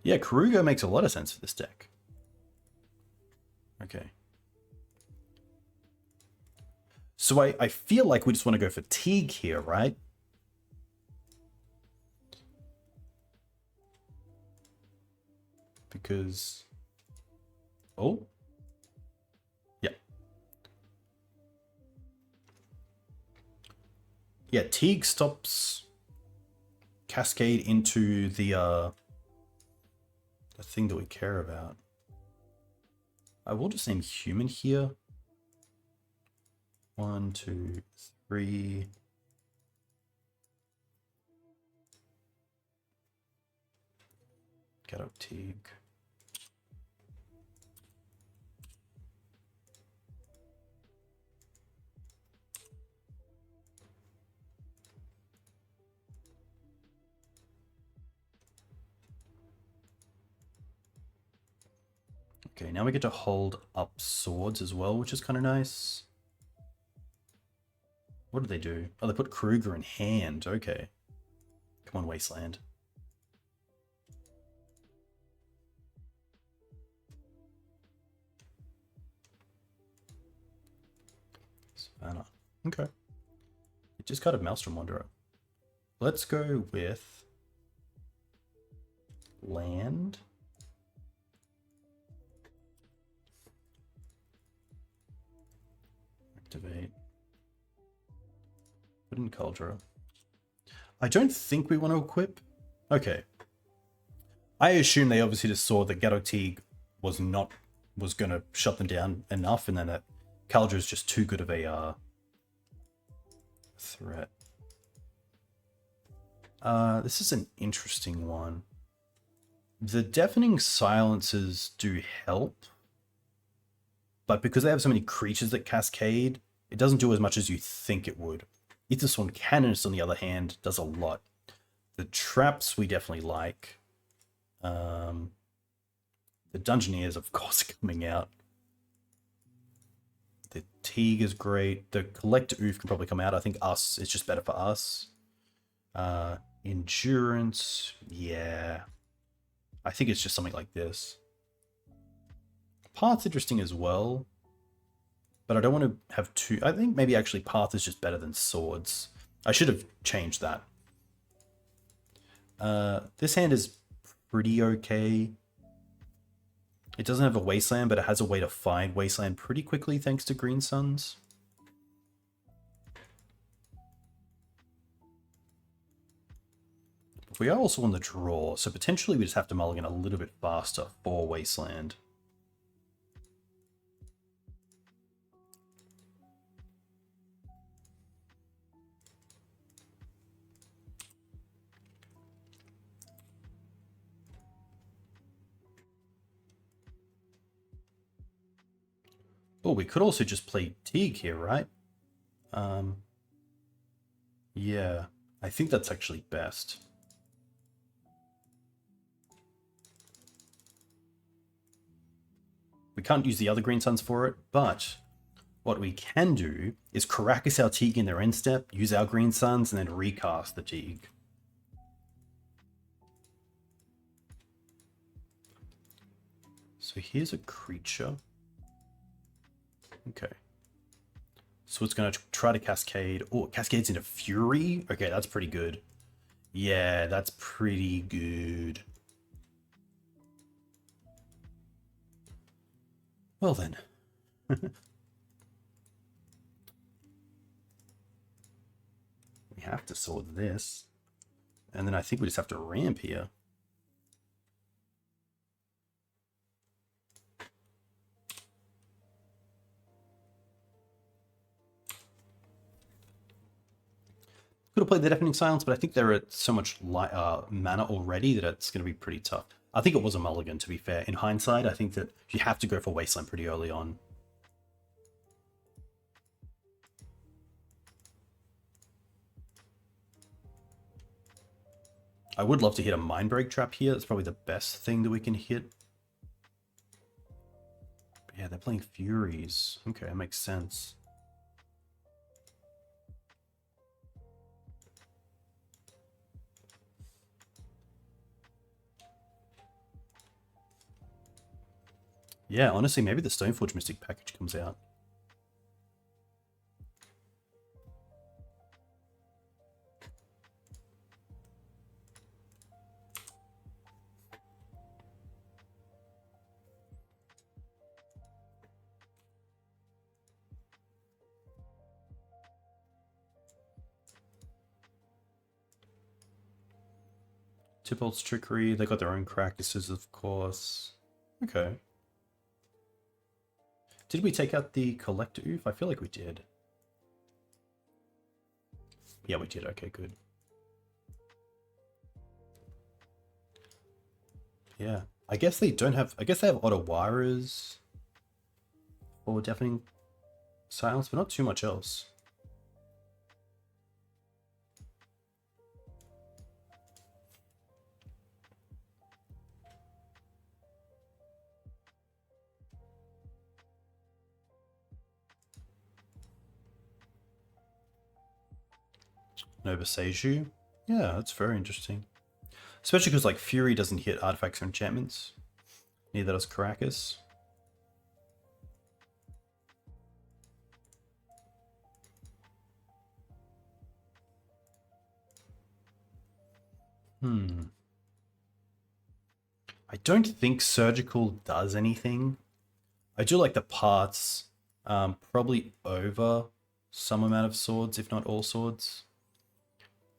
S1: Yeah, Karuga makes a lot of sense for this deck. Okay. So I feel like we just want to go for Teeg here, right? Because... Oh. Yeah. Yeah, Teeg stops Cascade into the thing that we care about. I will just name human here. 1, 2, 3. Gaddock Teeg. Okay, now we get to hold up swords as well, which is kind of nice. What did they do? Oh, they put Kruger in hand. Okay. Come on, Wasteland. Savannah. Okay. It just got a Maelstrom Wanderer. Let's go with land. Activate. Put in Kaldra. I don't think we want to equip. Okay. I assume they obviously just saw that Gaddock Teeg was going to shut them down enough, and then that Kaldra is just too good of a threat. This is an interesting one. The Deafening Silences do help, but because they have so many creatures that cascade, it doesn't do as much as you think it would. Aethersworn Cannons, on the other hand, does a lot. The traps we definitely like. The Dungeoneers, of course, are coming out. The Teeg is great. The Collector Ouphe can probably come out. I think us is just better for us. Endurance, yeah. I think it's just something like this. Path's interesting as well. But I don't want to have two. I think maybe actually Path is just better than Swords. I should have changed that. This hand is pretty okay. It doesn't have a Wasteland, but it has a way to find Wasteland pretty quickly thanks to Green Suns. We are also on the draw, so potentially we just have to mulligan a little bit faster for Wasteland. Oh, we could also just play Teeg here, right? Yeah, I think that's actually best. We can't use the other Green Suns for it, but what we can do is Karakas our Teeg in their end step, use our Green Suns, and then recast the Teeg. So here's a creature. Okay. So it's going to try to cascade. Oh, it cascades into Fury? Okay, that's pretty good. Yeah, that's pretty good. Well then. We have to sword this. And then I think we just have to ramp here. Could have played the Deafening Silence, but I think they're at so much mana already that it's going to be pretty tough. I think it was a mulligan, to be fair. In hindsight, I think that you have to go for Wasteland pretty early on. I would love to hit a Mindbreak Trap here. That's probably the best thing that we can hit. But yeah, they're playing Furies. Okay, that makes sense. Yeah, honestly, maybe the Stoneforge Mystic package comes out. Tibolt's Trickery, they got their own Karakas, of course. Okay. Did we take out the Collector Ouphe? I feel like we did. Yeah, we did. Okay, good. Yeah. I guess they don't have... I guess they have Ottawaras for Deafening Silence, but not too much else. Nova Seiju. Yeah, that's very interesting. Especially because like Fury doesn't hit artifacts or enchantments. Neither does Karakas. I don't think Surgical does anything. I do like the parts, probably over some amount of swords, if not all swords.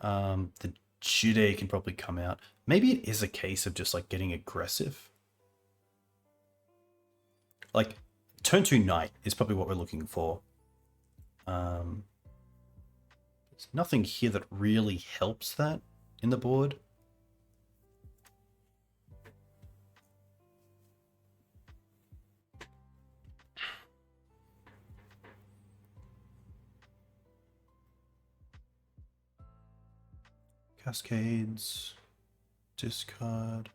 S1: The Jude can probably come out. Maybe it is a case of just like getting aggressive. Like turn 2 Knight is probably what we're looking for. There's nothing here that really helps that in the board. Cascades, discard.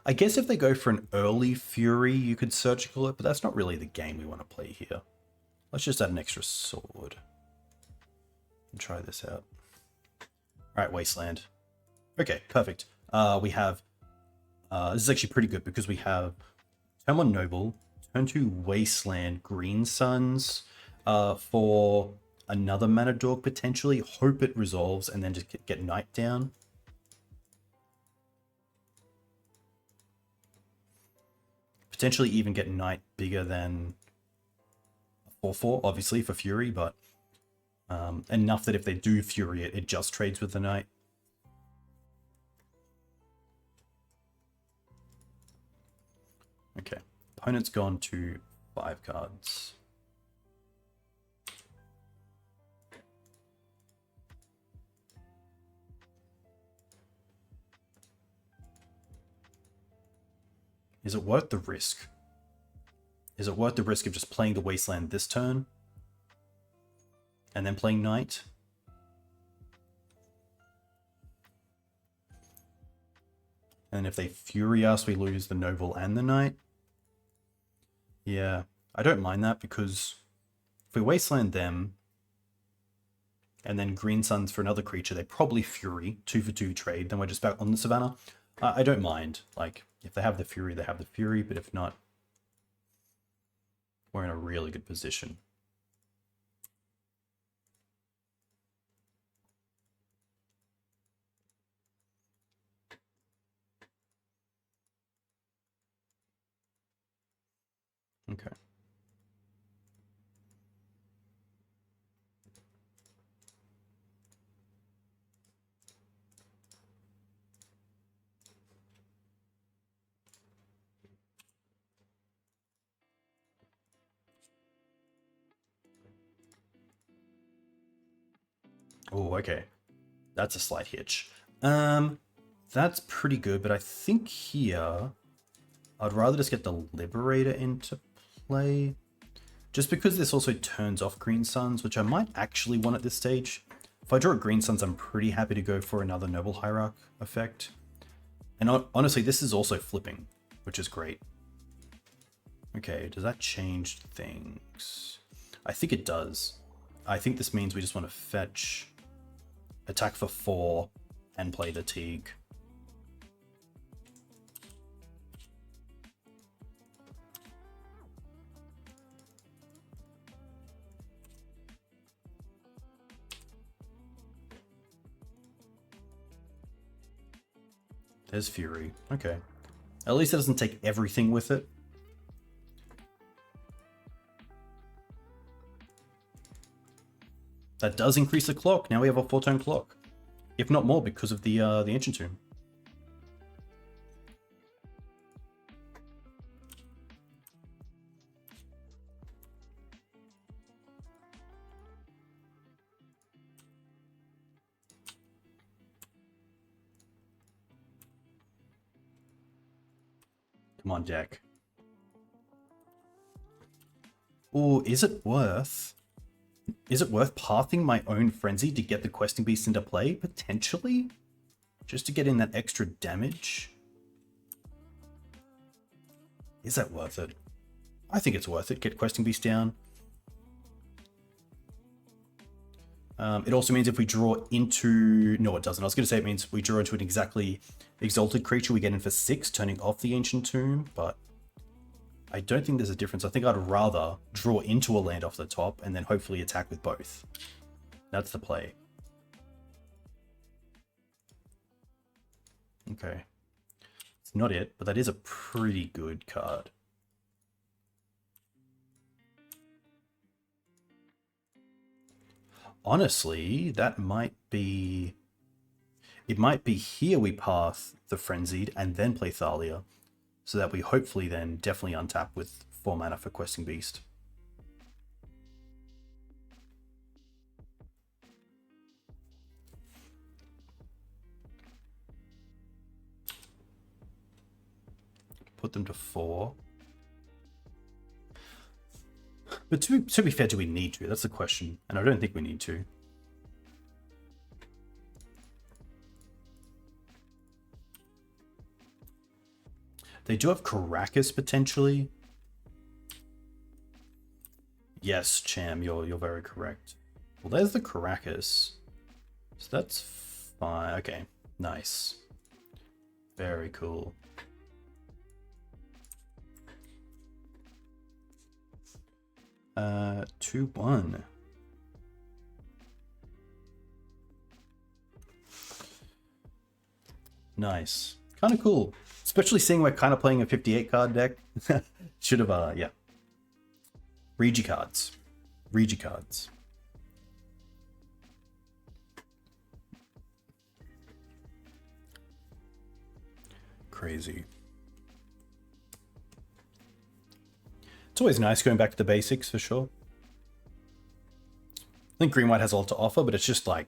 S1: I guess if they go for an early Fury, you could Surgical it, but that's not really the game we want to play here. Let's just add an extra sword and try this out. All right, Wasteland. Okay, perfect. We have... this is actually pretty good because we have turn 1 Noble, turn 2 Wasteland, Green Suns for another mana dork potentially. Hope it resolves and then just get Knight down. Potentially even get Knight bigger than 4/4, obviously, for Fury, but enough that if they do Fury it, it just trades with the Knight. Okay, opponent's gone to 5 cards. Is it worth the risk? Is it worth the risk of just playing the Wasteland this turn? And then playing Knight? And if they Fury us, we lose the Noble and the Knight? Yeah, I don't mind that because if we Wasteland them, and then Green Suns for another creature, they probably Fury, 2 for 2 trade, then we're just back on the Savannah. I don't mind. Like, if they have the Fury, they have the Fury, but if not, we're in a really good position. Okay. Oh, okay. That's a slight hitch. That's pretty good, but I think here I'd rather just get the Liberator into play. Just because this also turns off Green Suns, which I might actually want at this stage. If I draw Green Suns, I'm pretty happy to go for another Noble Hierarch effect. And honestly, this is also flipping, which is great. Okay, does that change things? I think it does. I think this means we just want to fetch, attack for 4, and play the Teeg. There's Fury. Okay. At least it doesn't take everything with it. That does increase the clock. Now we have a 4-turn clock. If not more, because of the Ancient Tomb. Come on, deck. Oh, is it worth pathing my own Frenzy to get the Questing Beast into play? Potentially? Just to get in that extra damage? Is that worth it? I think it's worth it. Get Questing Beast down. It also means if we draw into... No, it doesn't. I was going to say it means we draw into an exactly exalted creature, we get in for 6, turning off the Ancient Tomb, but I don't think there's a difference. I think I'd rather draw into a land off the top and then hopefully attack with both. That's the play. Okay. It's not it, but that is a pretty good card. Honestly, that might be... It might be here we path the Frenzied and then play Thalia, so that we hopefully then definitely untap with 4 mana for Questing Beast. Put them to 4. But to be fair, do we need to? That's the question, and I don't think we need to. They do have Karakas potentially. Yes, Cham, you're very correct. Well, there's the Karakas. So that's fine. Okay, nice. Very cool. Uh, 2-1. Nice. Kind of cool. Especially seeing we're kind of playing a 58 card deck. Should have, yeah. Regi cards. Regi cards. Crazy. It's always nice going back to the basics, for sure. I think Green-White has a lot to offer, but it's just like...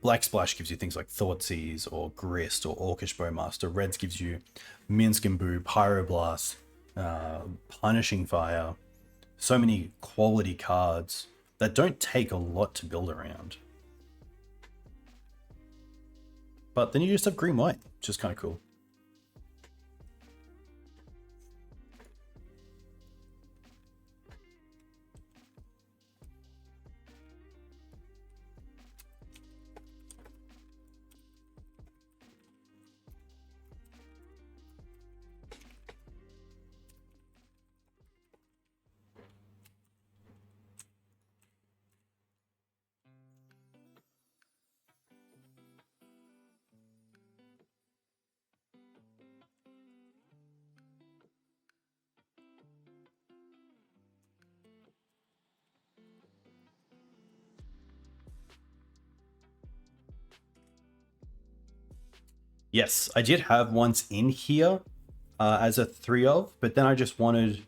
S1: Black Splash gives you things like Thoughtseize or Grist or Orcish Bowmaster. Reds gives you Minsk and Boo, Pyroblast, Punishing Fire. So many quality cards that don't take a lot to build around. But then you just have Green-White, which is kind of cool. Yes, I did have once in here as a 3 of, but then I just wanted...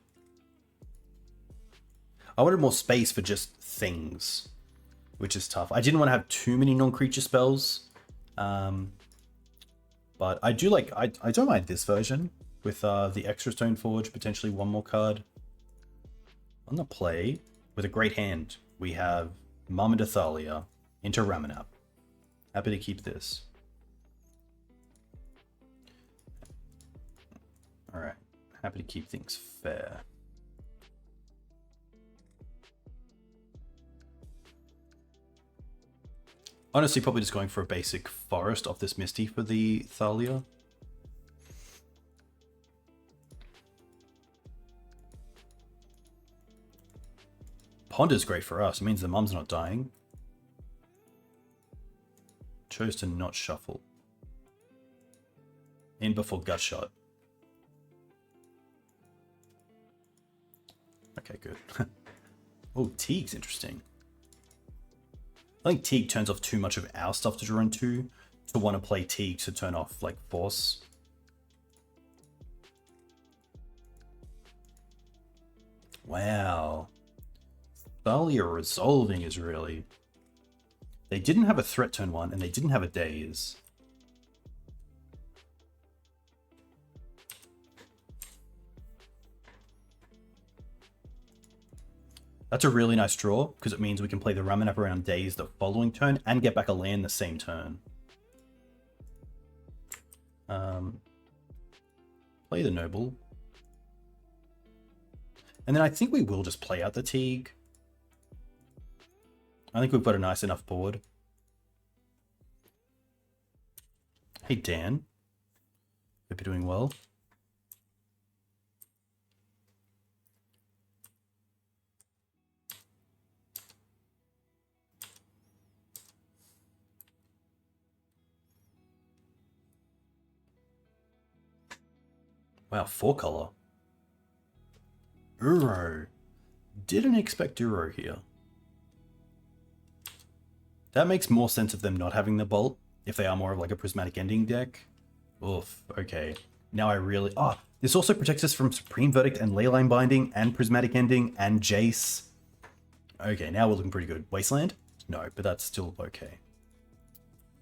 S1: I wanted more space for just things, which is tough. I didn't want to have too many non-creature spells, but I do like... I don't mind this version with the extra Stoneforge, potentially one more card. On the play, with a great hand, we have Mum and Thalia into Ramunap. Happy to keep this. Alright, happy to keep things fair. Honestly, probably just going for a basic forest off this Misty for the Thalia. Ponder's great for us. It means the mum's not dying. Chose to not shuffle. In before gut shot. Okay, good. Oh, Teeg's interesting. I think Teeg turns off too much of our stuff to draw into to want to play Teeg to turn off, like, Force. Wow. Thalia resolving is really... They didn't have a threat turn 1, and they didn't have a daze. That's a really nice draw, because it means we can play the Ramunap around daze the following turn, and get back a land the same turn. Play the Noble. And then I think we will just play out the Teeg. I think we've got a nice enough board. Hey, Dan. Hope you're doing well. Wow, 4-color. Uro. Didn't expect Uro here. That makes more sense of them not having the Bolt, if they are more of like a Prismatic Ending deck. Oof, okay. Now I really... Ah, this also protects us from Supreme Verdict and Leyline Binding and Prismatic Ending and Jace. Okay, now we're looking pretty good. Wasteland? No, but that's still okay.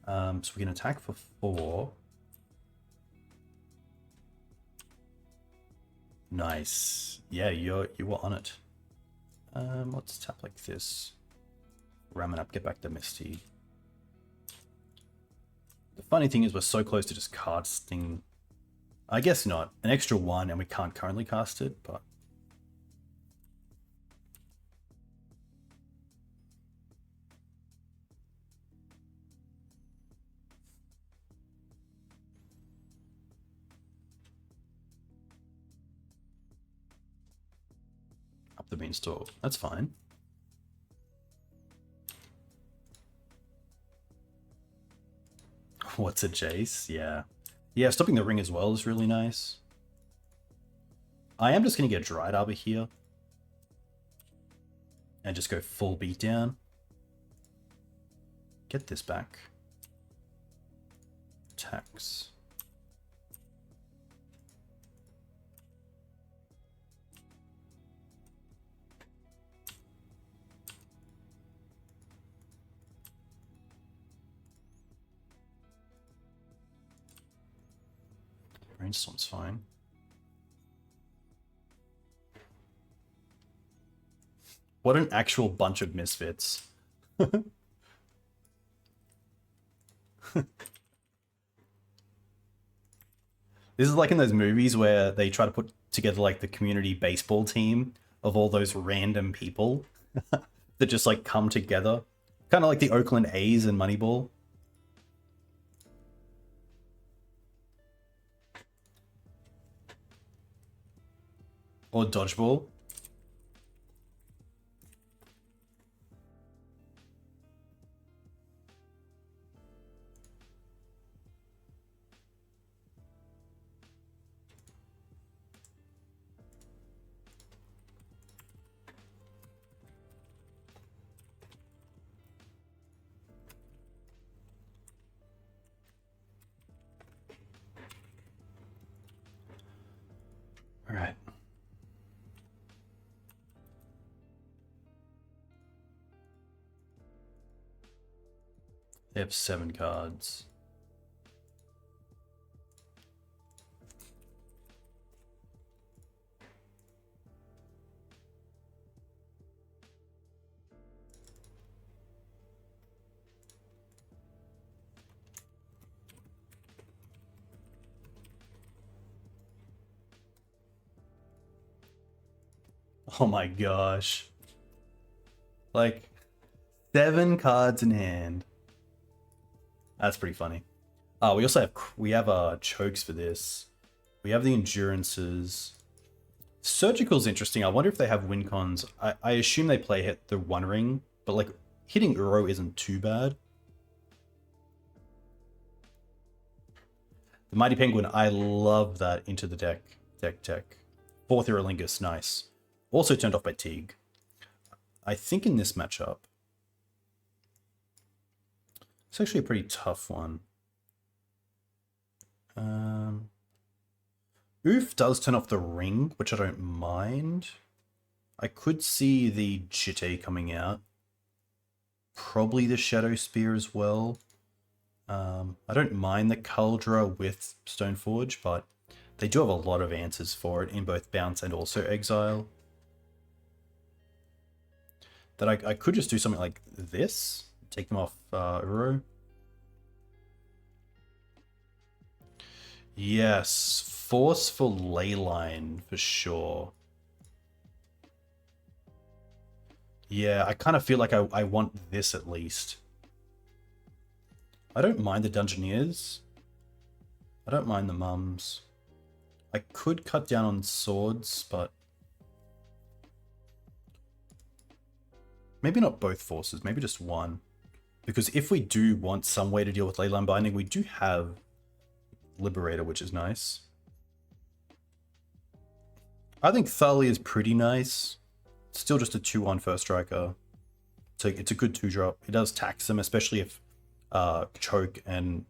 S1: So we can attack for 4. Nice. Yeah, you were on it. Let's tap like this. Ramunap, get back to Misty. The funny thing is we're so close to just casting... I guess not. An extra 1 and we can't currently cast it, but... Up the beanstalk. That's fine. What's a Jace? Yeah. Yeah, stopping the ring as well is really nice. I am just going to get Dryad Arbor here. And just go full beatdown. Get this back. Attacks. Brainstorm's fine. What an actual bunch of misfits. This is like in those movies where they try to put together like the community baseball team of all those random people that just like come together. Kind of like the Oakland A's and Moneyball. Or Dodgeball. They have 7 cards. Oh my gosh. Like, 7 cards in hand. That's pretty funny. We also have chokes for this. We have the endurances. Surgical's interesting. I wonder if they have win cons. I assume they play hit the One Ring, but like hitting Uro isn't too bad. The Mighty Penguin, I love that into the deck. DechTech. 4th Irolingus, nice. Also turned off by Teeg. I think in this matchup, it's actually a pretty tough one. Ouphe does turn off the ring, which I don't mind. I could see the Jitte coming out. Probably the Shadowspear as well. I don't mind the Kaldra with Stoneforge, but they do have a lot of answers for it in both bounce and also exile. That I could just do something like this, take them off Uro. Yes, Forceful Leyline for sure. Yeah, I kind of feel like I want this at least. I don't mind the Dungeoneers. I don't mind the mums. I could cut down on swords, but maybe not both forces, maybe just one. Because if we do want some way to deal with Leyline Binding, we do have Liberator, which is nice. I think Thalia is pretty nice. Still just a 2/1 first striker. So it's a good 2-drop. It does tax them, especially if Choke and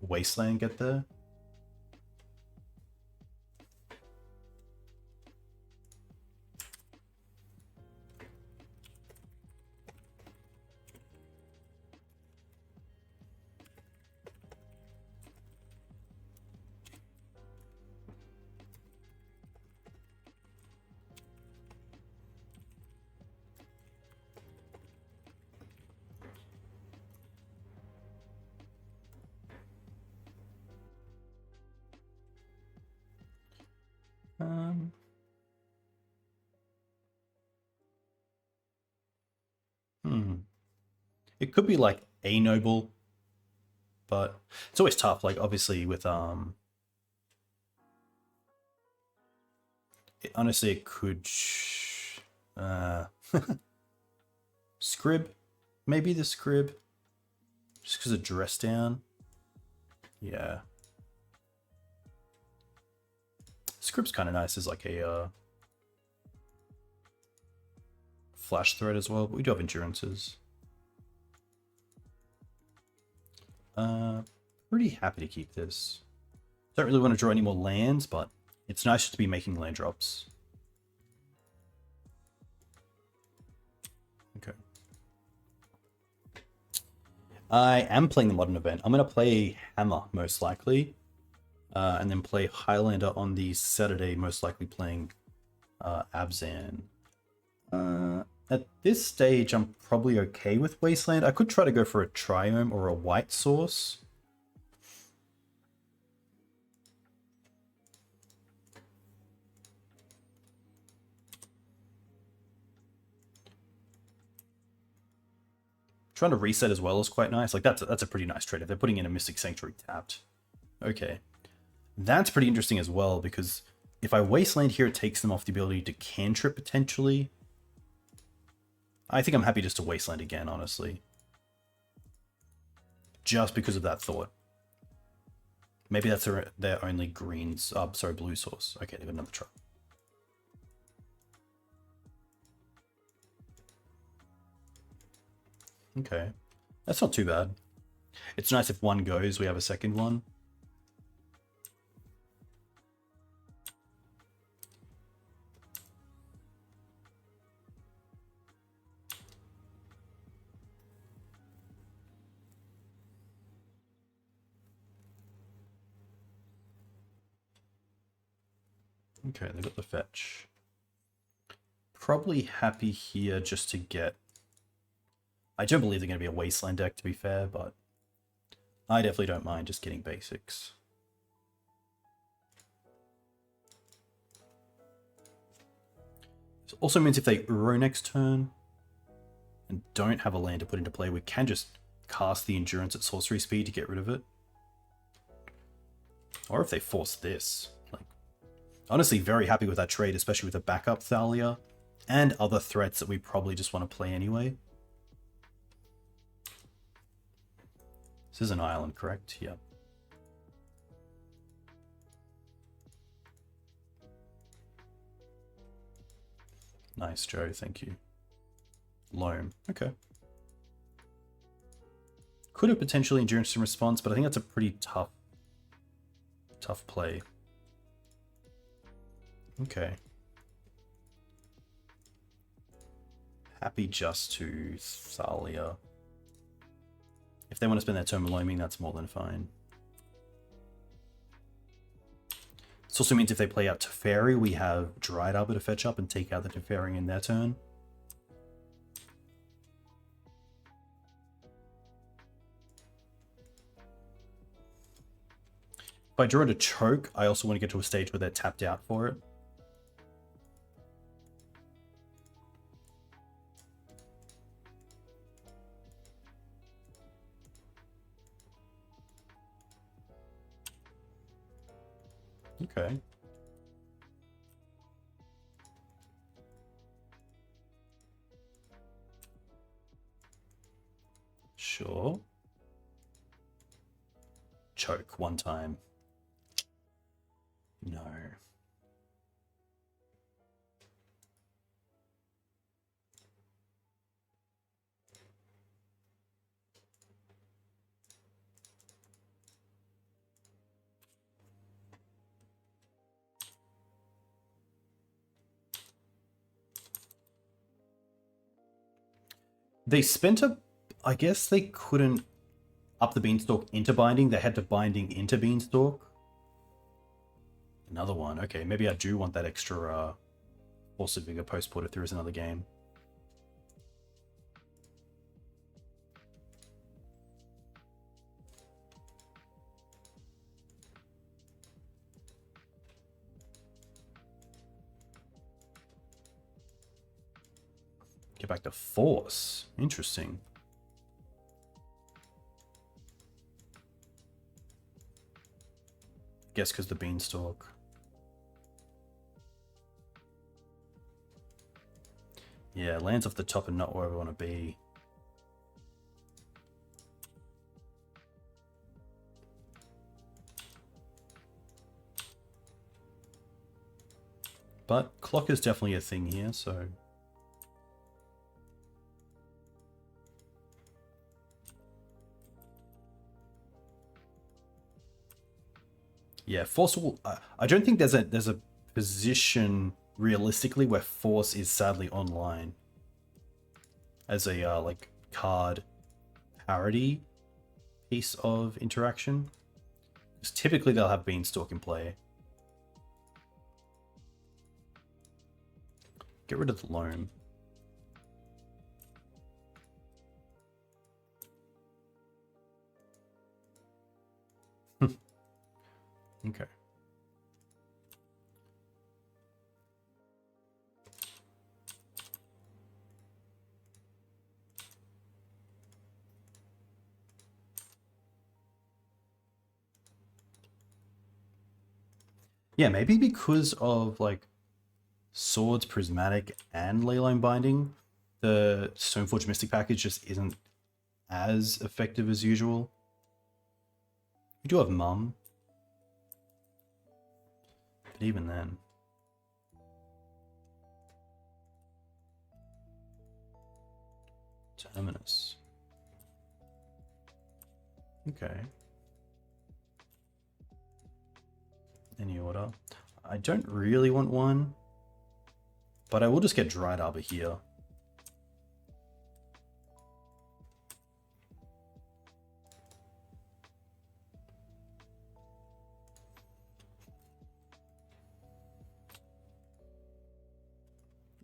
S1: Wasteland get there. It could be like a Noble, but it's always tough. Like obviously with honestly it could Scryb, maybe the Scryb, just because of dress down. Yeah, Scrib's kind of nice as like a flash threat as well, but we do have endurances. Pretty happy to keep this. Don't really want to draw any more lands, but it's nice just to be making land drops. Okay. I am playing the modern event. I'm going to play Hammer, most likely. And then play Highlander on the Saturday, most likely playing Abzan. At this stage, I'm probably okay with Wasteland. I could try to go for a Triome or a White Source. Trying to reset as well is quite nice. Like that's a pretty nice trade if they're putting in a Mystic Sanctuary tapped. Okay. That's pretty interesting as well, because if I Wasteland here, it takes them off the ability to cantrip potentially. I think I'm happy just to Wasteland again, honestly. Just because of that thought. Maybe that's their only greens, blue source. Okay, they've got another try. Okay, that's not too bad. It's nice if one goes, we have a second one. Okay, they got the fetch. Probably happy here just to get... I don't believe they're going to be a Wasteland deck, to be fair, but I definitely don't mind just getting basics. This also means if they Uro next turn and don't have a land to put into play, we can just cast the Endurance at sorcery speed to get rid of it. Or if they force this. Like, honestly, very happy with that trade, especially with a backup Thalia and other threats that we probably just want to play anyway. This is an island, correct? Yep. Nice, Joe. Thank you. Loam. Okay. Could have potentially Endurance in response, but I think that's a pretty tough play. Okay. Happy just to Thalia. If they want to spend their turn loaming, that's more than fine. This also means if they play out Teferi, we have Dryad Arbor to fetch up and take out the Teferi in their turn. If I draw it a choke, I also want to get to a stage where they're tapped out for it. Okay. Sure. Choke one time. No. They spent a... I guess they couldn't up the Beanstalk into binding. They had to binding into Beanstalk. Another one. Okay, maybe I do want that extra Force of Vigor post-port if there is another game. Get back to Force. Interesting. Guess because the Beanstalk. Yeah, lands off the top and not where we want to be. But clock is definitely a thing here, so... Yeah, Force will... I don't think there's a position realistically where Force is sadly online as a like card parity piece of interaction. Because typically they'll have Beanstalk in play. Get rid of the loam. Okay. Yeah, maybe because of like Swords, Prismatic, and Leyline Binding, the Stoneforge Mystic package just isn't as effective as usual. We do have Mum. But even then. Terminus. Okay. Any order. I don't really want one, but I will just get Dryad Arbor here.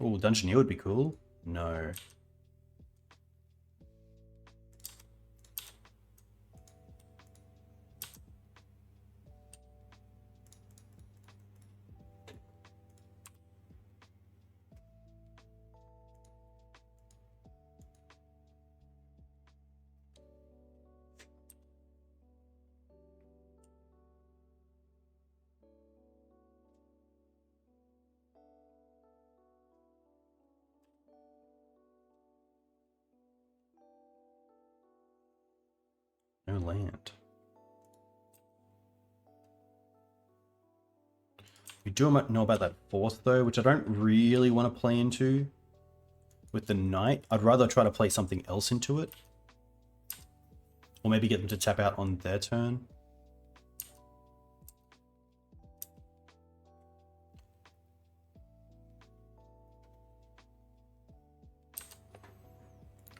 S1: Oh, Dungeoneer would be cool. No. No land. We do know about that fourth though, which I don't really want to play into with the knight. I'd rather try to play something else into it. Or maybe get them to tap out on their turn.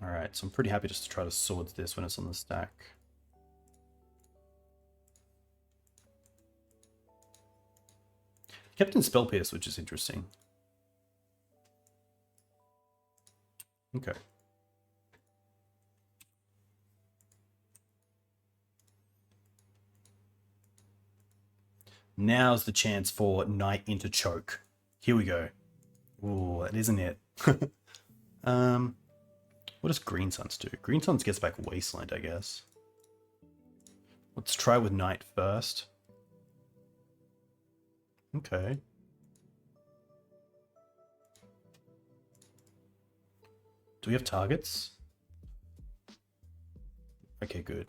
S1: Alright, so I'm pretty happy just to try to swords this when it's on the stack. Kept in Spell Pierce, which is interesting. Okay. Now's the chance for Knight into Choke. Here we go. Ooh, that isn't it. What does Green Suns do? Green Suns gets back Wasteland, I guess. Let's try with Knight first. Okay. Do we have targets? Okay, good.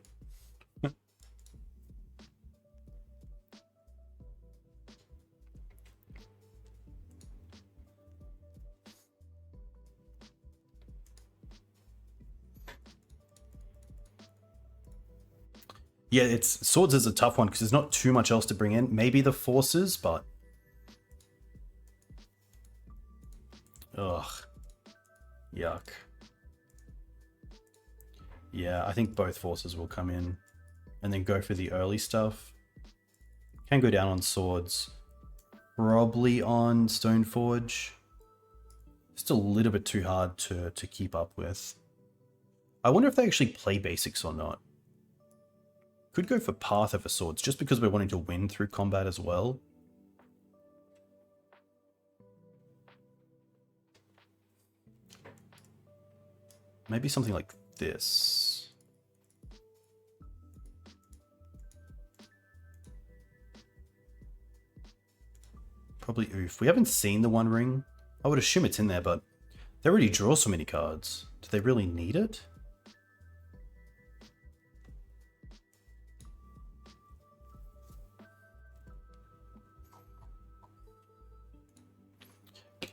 S1: Yeah, it's swords is a tough one because there's not too much else to bring in. Maybe the forces, but ugh, yuck. Yeah, I think both forces will come in and then go for the early stuff. Can go down on swords, probably on Stoneforge. Just a little bit too hard to keep up with. I wonder if they actually play basics or not. Could go for Path over swords, just because we're wanting to win through combat as well. Maybe something like this. Probably Ouphe. We haven't seen the One Ring. I would assume it's in there, but they already draw so many cards. Do they really need it?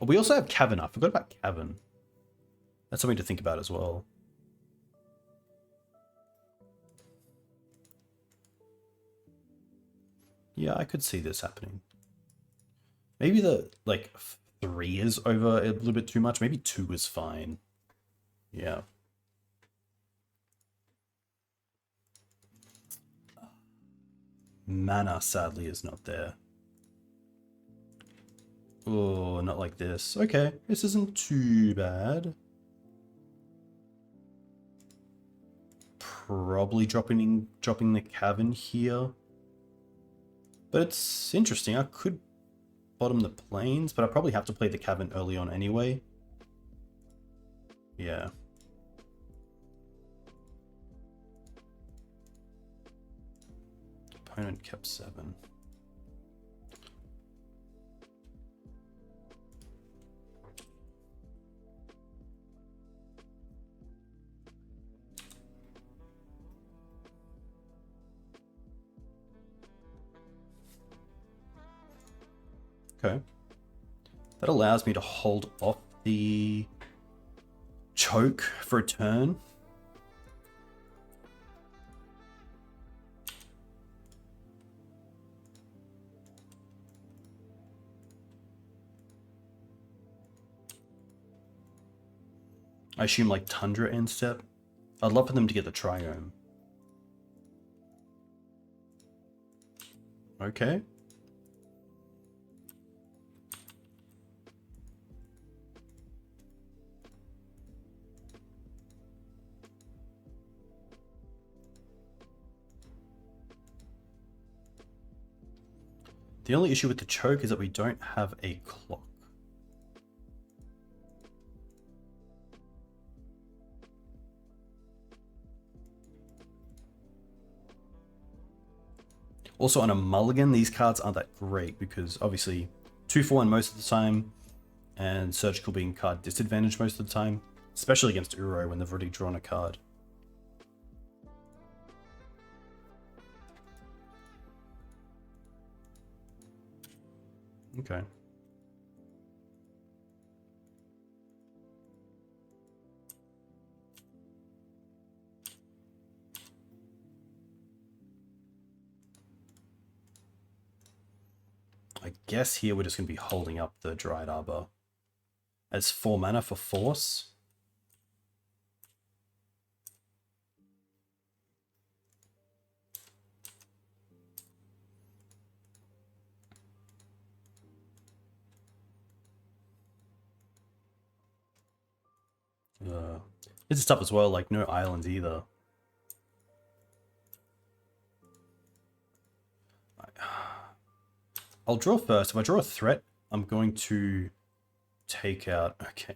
S1: We also have Cavern. I forgot about Cavern. That's something to think about as well. Yeah, I could see this happening. Maybe the, like, 3 is over a little bit too much. Maybe 2 is fine. Yeah. Mana, sadly, is not there. Oh, not like this. Okay, this isn't too bad. Probably dropping the Cavern here. But it's interesting. I could bottom the Plains, but I probably have to play the Cavern early on anyway. Yeah. Opponent kept 7. Okay. That allows me to hold off the choke for a turn. I assume like Tundra end step. I'd love for them to get the Triome. Okay. The only issue with the choke is that we don't have a clock. Also, on a mulligan, these cards aren't that great because obviously 2 for 1 most of the time, and Surgical being card disadvantage most of the time, especially against Uro when they've already drawn a card. Okay. I guess here we're just going to be holding up the Dryad Arbor. As 4 mana for Force. This is tough as well, like no islands either. I'll draw first. If I draw a threat, I'm going to take out... Okay.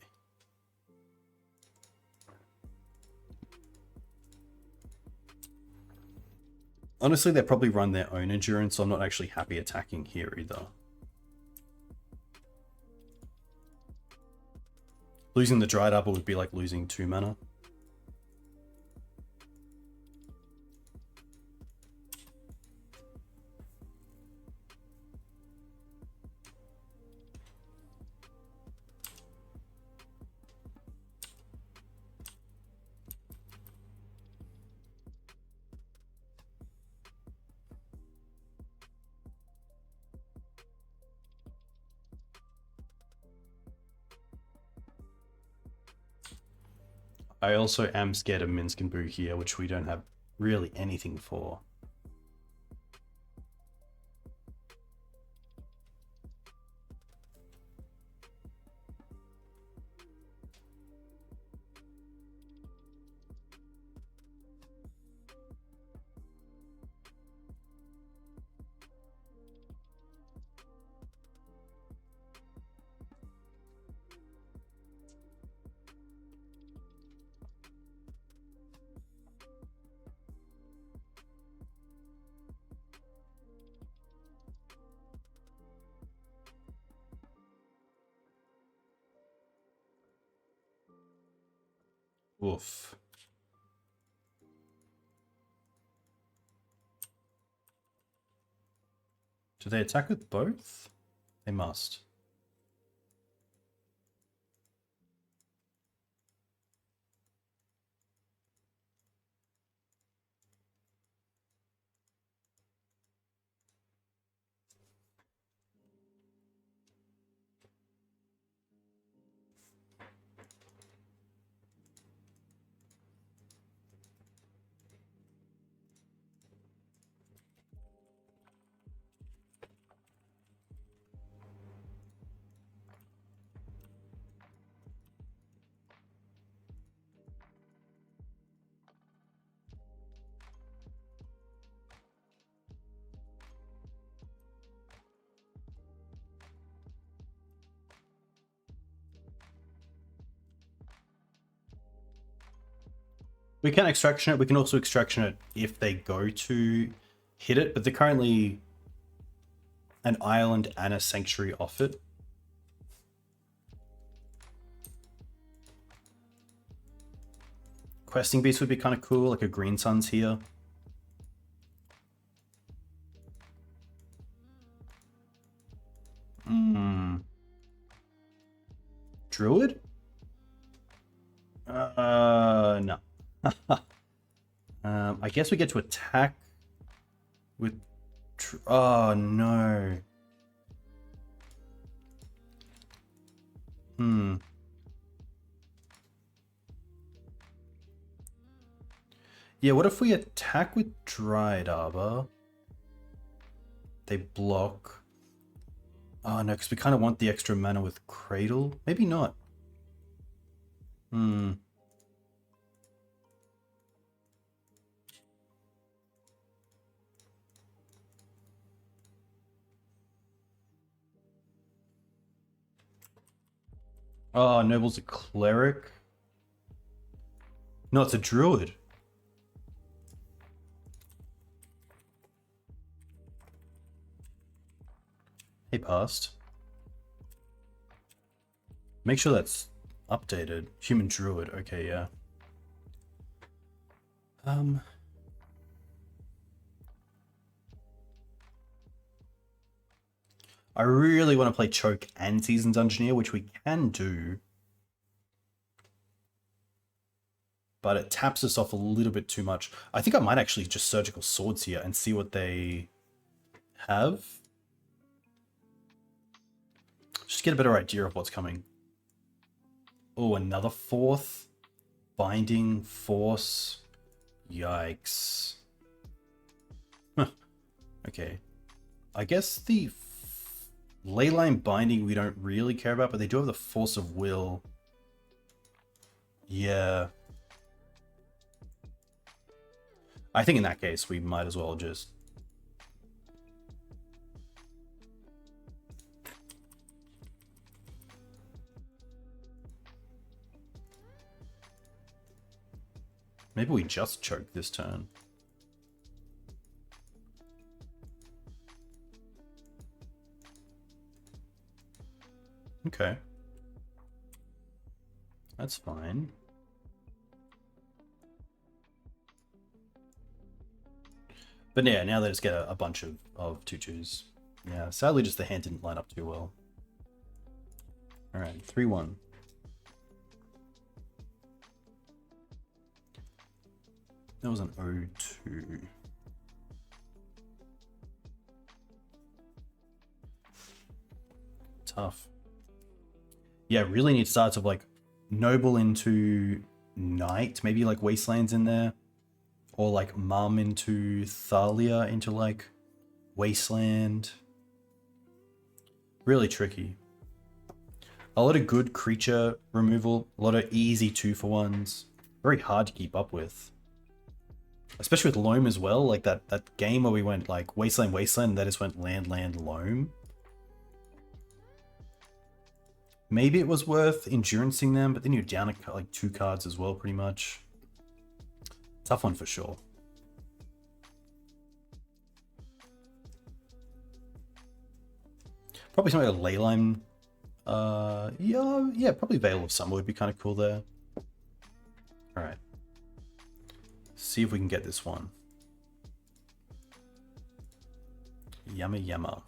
S1: Honestly, they probably run their own endurance, so I'm not actually happy attacking here either. Losing the Dryad Arbor would be like losing 2 mana. I also am scared of Minsk and Boo here, which we don't have really anything for. Oof. Do they attack with both? They must. We can extraction it. We can also extraction it if they go to hit it, but they're currently an island and a sanctuary off it. Questing beast would be kind of cool, like a Green Sun's here. Druid? No. I guess we get to attack with... Oh, no. Yeah, what if we attack with Dryad Arbor? They block. Oh, no, because we kind of want the extra mana with Cradle. Maybe not. Oh, Noble's a cleric. No, it's a druid. Hey, past. Make sure that's updated. Human druid. Okay, yeah. I really want to play Choke and Seasoned Dungeoneer, which we can do. But it taps us off a little bit too much. I think I might actually just Surgical Swords here and see what they have. Just get a better idea of what's coming. Oh, another 4th. Binding, Force. Yikes. Huh. Okay. I guess the Leyline Binding we don't really care about, but they do have the Force of Will. Yeah. I think in that case, we might as well just... Maybe we just choke this turn. Okay. That's fine. But yeah, now they just get a bunch of 2/2s. Yeah, sadly just the hand didn't line up too well. Alright, 3-1. That was an 0-2. Tough. Yeah, really need starts of like Noble into Knight, maybe like Wastelands in there. Or like Mum into Thalia into like Wasteland. Really tricky. A lot of good creature removal, a lot of easy 2-for-1s. Very hard to keep up with. Especially with Loam as well, like that game where we went like Wasteland, and that just went land, Loam. Maybe it was worth endurancing them, but then you're down like 2 cards as well, pretty much. Tough one for sure. Probably something like a Leyline. Yeah, probably Veil of Summer would be kind of cool there. Alright. See if we can get this one. Yama.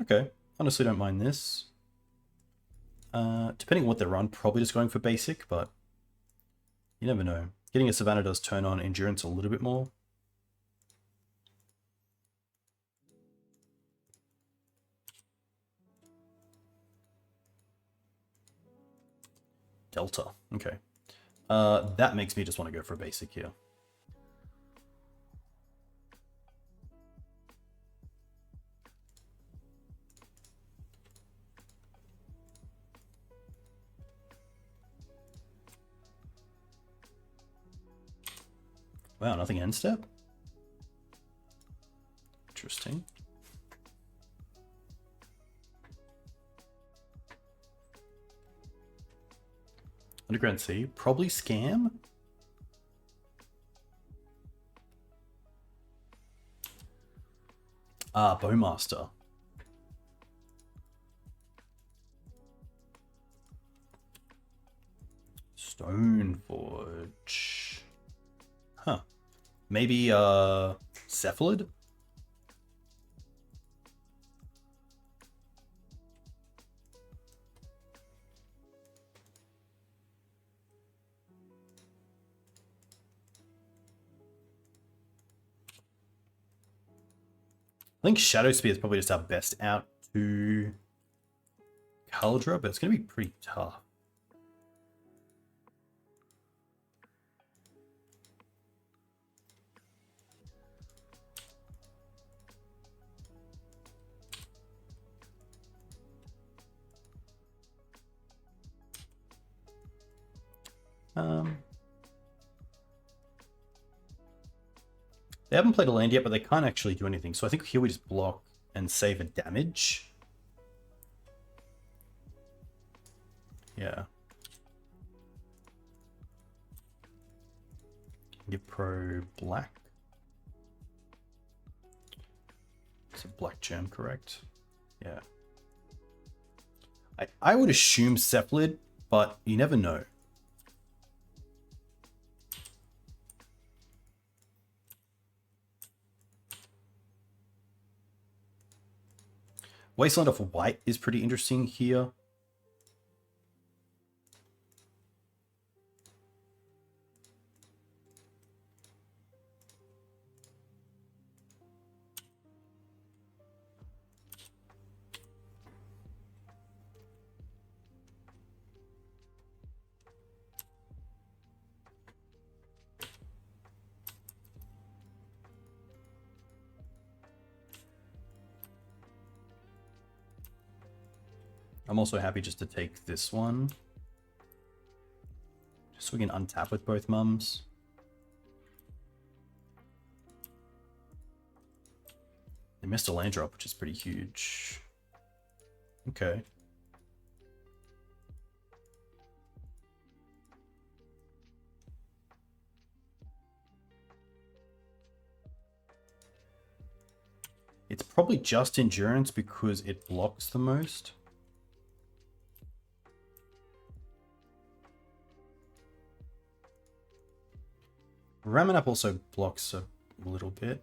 S1: Okay. Honestly, don't mind this. Depending on what they run, probably just going for basic, but you never know. Getting a Savannah does turn on endurance a little bit more. Delta. Okay. That makes me just want to go for a basic here. Wow, nothing end step? Interesting. Underground Sea, probably Scam? Ah, Bowmaster. Stoneforge. Huh. Maybe Cephalid? I think Shadowspear is probably just our best out to Kaldra, but it's going to be pretty tough. They haven't played a land yet, but they can't actually do anything. So I think here we just block and save a damage. Yeah. Give pro black. It's a black gem, correct? Yeah. I would assume Cephalid, but you never know. Wasteland of white is pretty interesting here. I'm also happy just to take this one. Just so we can untap with both mums. They missed a land drop, which is pretty huge. Okay. It's probably just endurance because it blocks the most. Ramunap also blocks a little bit.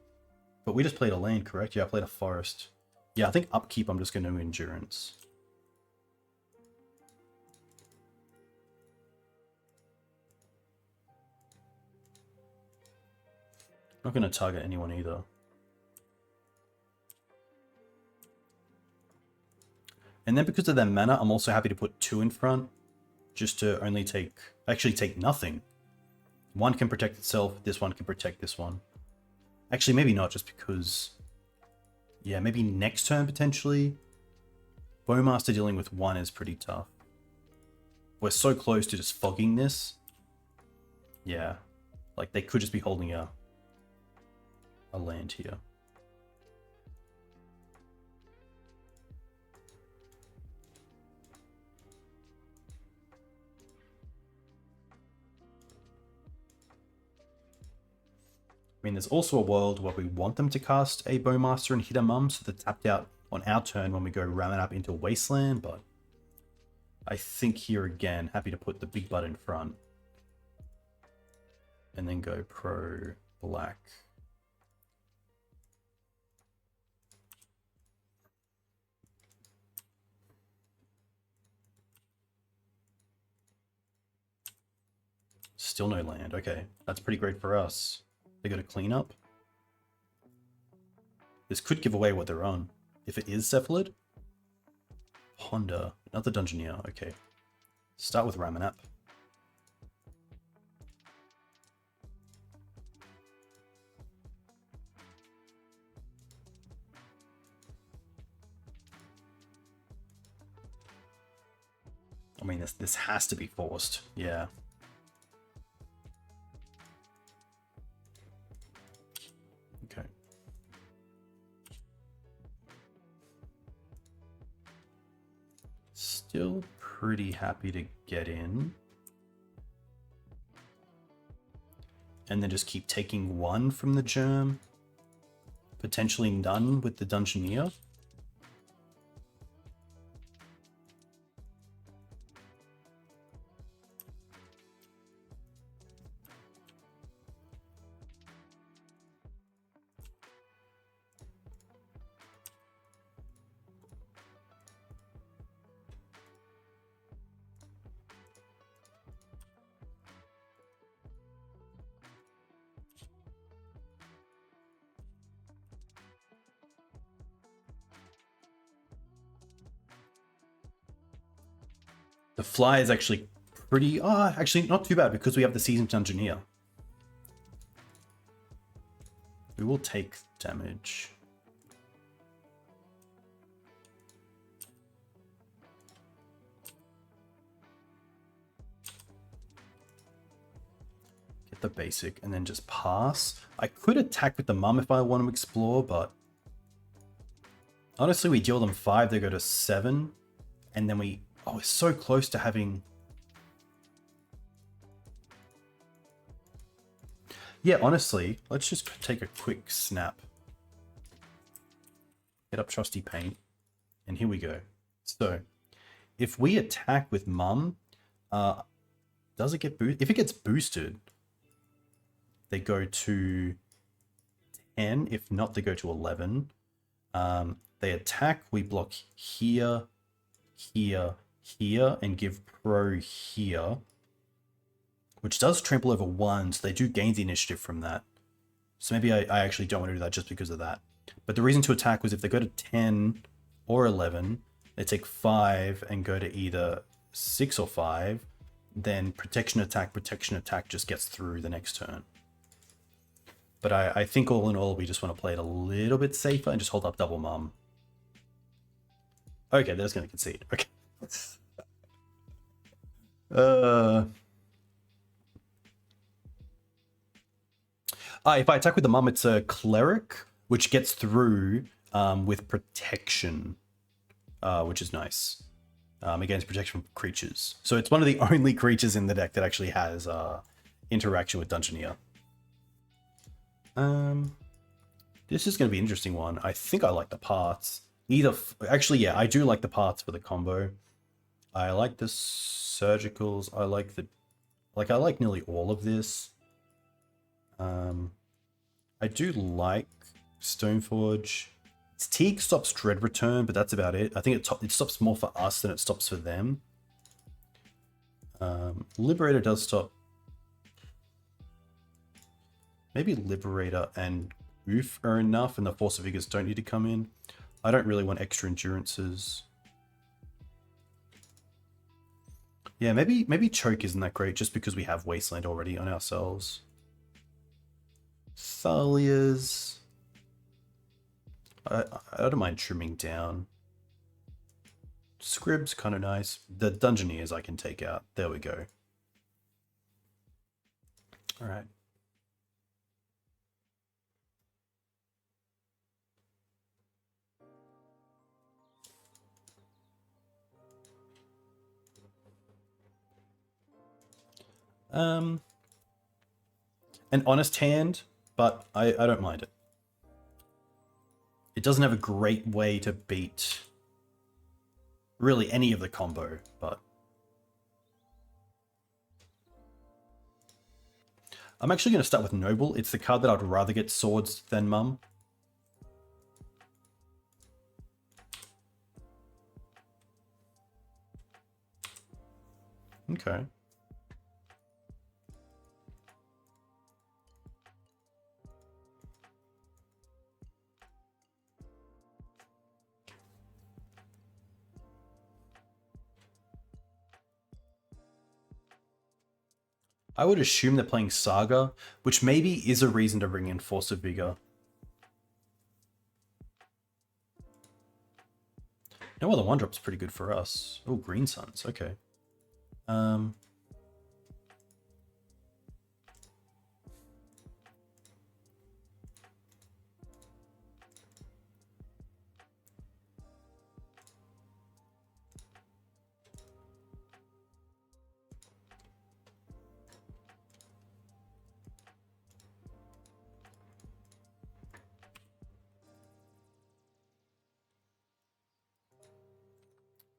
S1: But we just played a land, correct? Yeah, I played a forest. Yeah, I think upkeep I'm just going to endurance. Not going to target anyone either. And then because of their mana, I'm also happy to put 2 in front. Just to only take... Actually take nothing. One can protect itself, this one can protect this one. Actually, maybe not, just because... Yeah, maybe next turn, potentially. Bowmaster dealing with 1 is pretty tough. We're so close to just fogging this. Yeah. Like, they could just be holding a land here. I mean, there's also a world where we want them to cast a Bowmaster and hit a mum, so they're tapped out on our turn when we go Ramunap into Wasteland, but I think here again, happy to put the big butt in front. And then go pro black. Still no land. Okay, that's pretty great for us. They got a cleanup. This could give away what they're on. If it is Cephalid. Ponder. Another Dungeoneer. Okay. Start with Ramunap. I mean, this has to be forced. Yeah. Okay. Still pretty happy to get in. And then just keep taking 1 from the germ. Potentially none with the Dungeoneer. The fly is actually pretty... actually not too bad because we have the Seasoned Dungeoneer. We will take damage. Get the basic and then just pass. I could attack with the mum if I want to explore, but... Honestly, we deal them 5, they go to 7. And then we Oh, it's so close to having... Yeah, honestly, let's just take a quick snap. Get up Trusty Paint. And here we go. So, if we attack with Mum, does it get boosted? If it gets boosted, they go to 10. If not, they go to 11. They attack, we block here, here, here, and give Pro here. Which does trample over 1, so they do gain the initiative from that. So maybe I actually don't want to do that just because of that. But the reason to attack was if they go to 10 or 11, they take 5 and go to either 6 or 5, then protection attack just gets through the next turn. But I think all in all, we just want to play it a little bit safer and just hold up double Mum. Okay, that's going to concede. Okay. If I attack with the Mum, it's a Cleric, which gets through with protection, which is nice. Against protection from creatures. So it's one of the only creatures in the deck that actually has interaction with Dungeoneer. This is going to be an interesting one. I think I like the parts. Actually, yeah, I do like the parts for the combo. I like the surgicals. I like nearly all of this. I do like Stoneforge. Teeg stops Dread Return, but that's about it. I think it stops more for us than it stops for them. Liberator does stop. Maybe Liberator and Ouphe are enough, and the Force of Vigors don't need to come in. I don't really want extra endurances. Yeah, maybe Choke isn't that great just because we have Wasteland already on ourselves. Thalia's... I don't mind trimming down. Scryb's kind of nice. The Dungeoneers I can take out. There we go. All right. An honest hand, but I don't mind it. It doesn't have a great way to beat really any of the combo, but I'm actually going to start with Noble. It's the card that I'd rather get swords than Mum. Okay. I would assume they're playing Saga, which maybe is a reason to bring in Force of Vigor. No other one drop's pretty good for us. Oh, Green Suns, okay.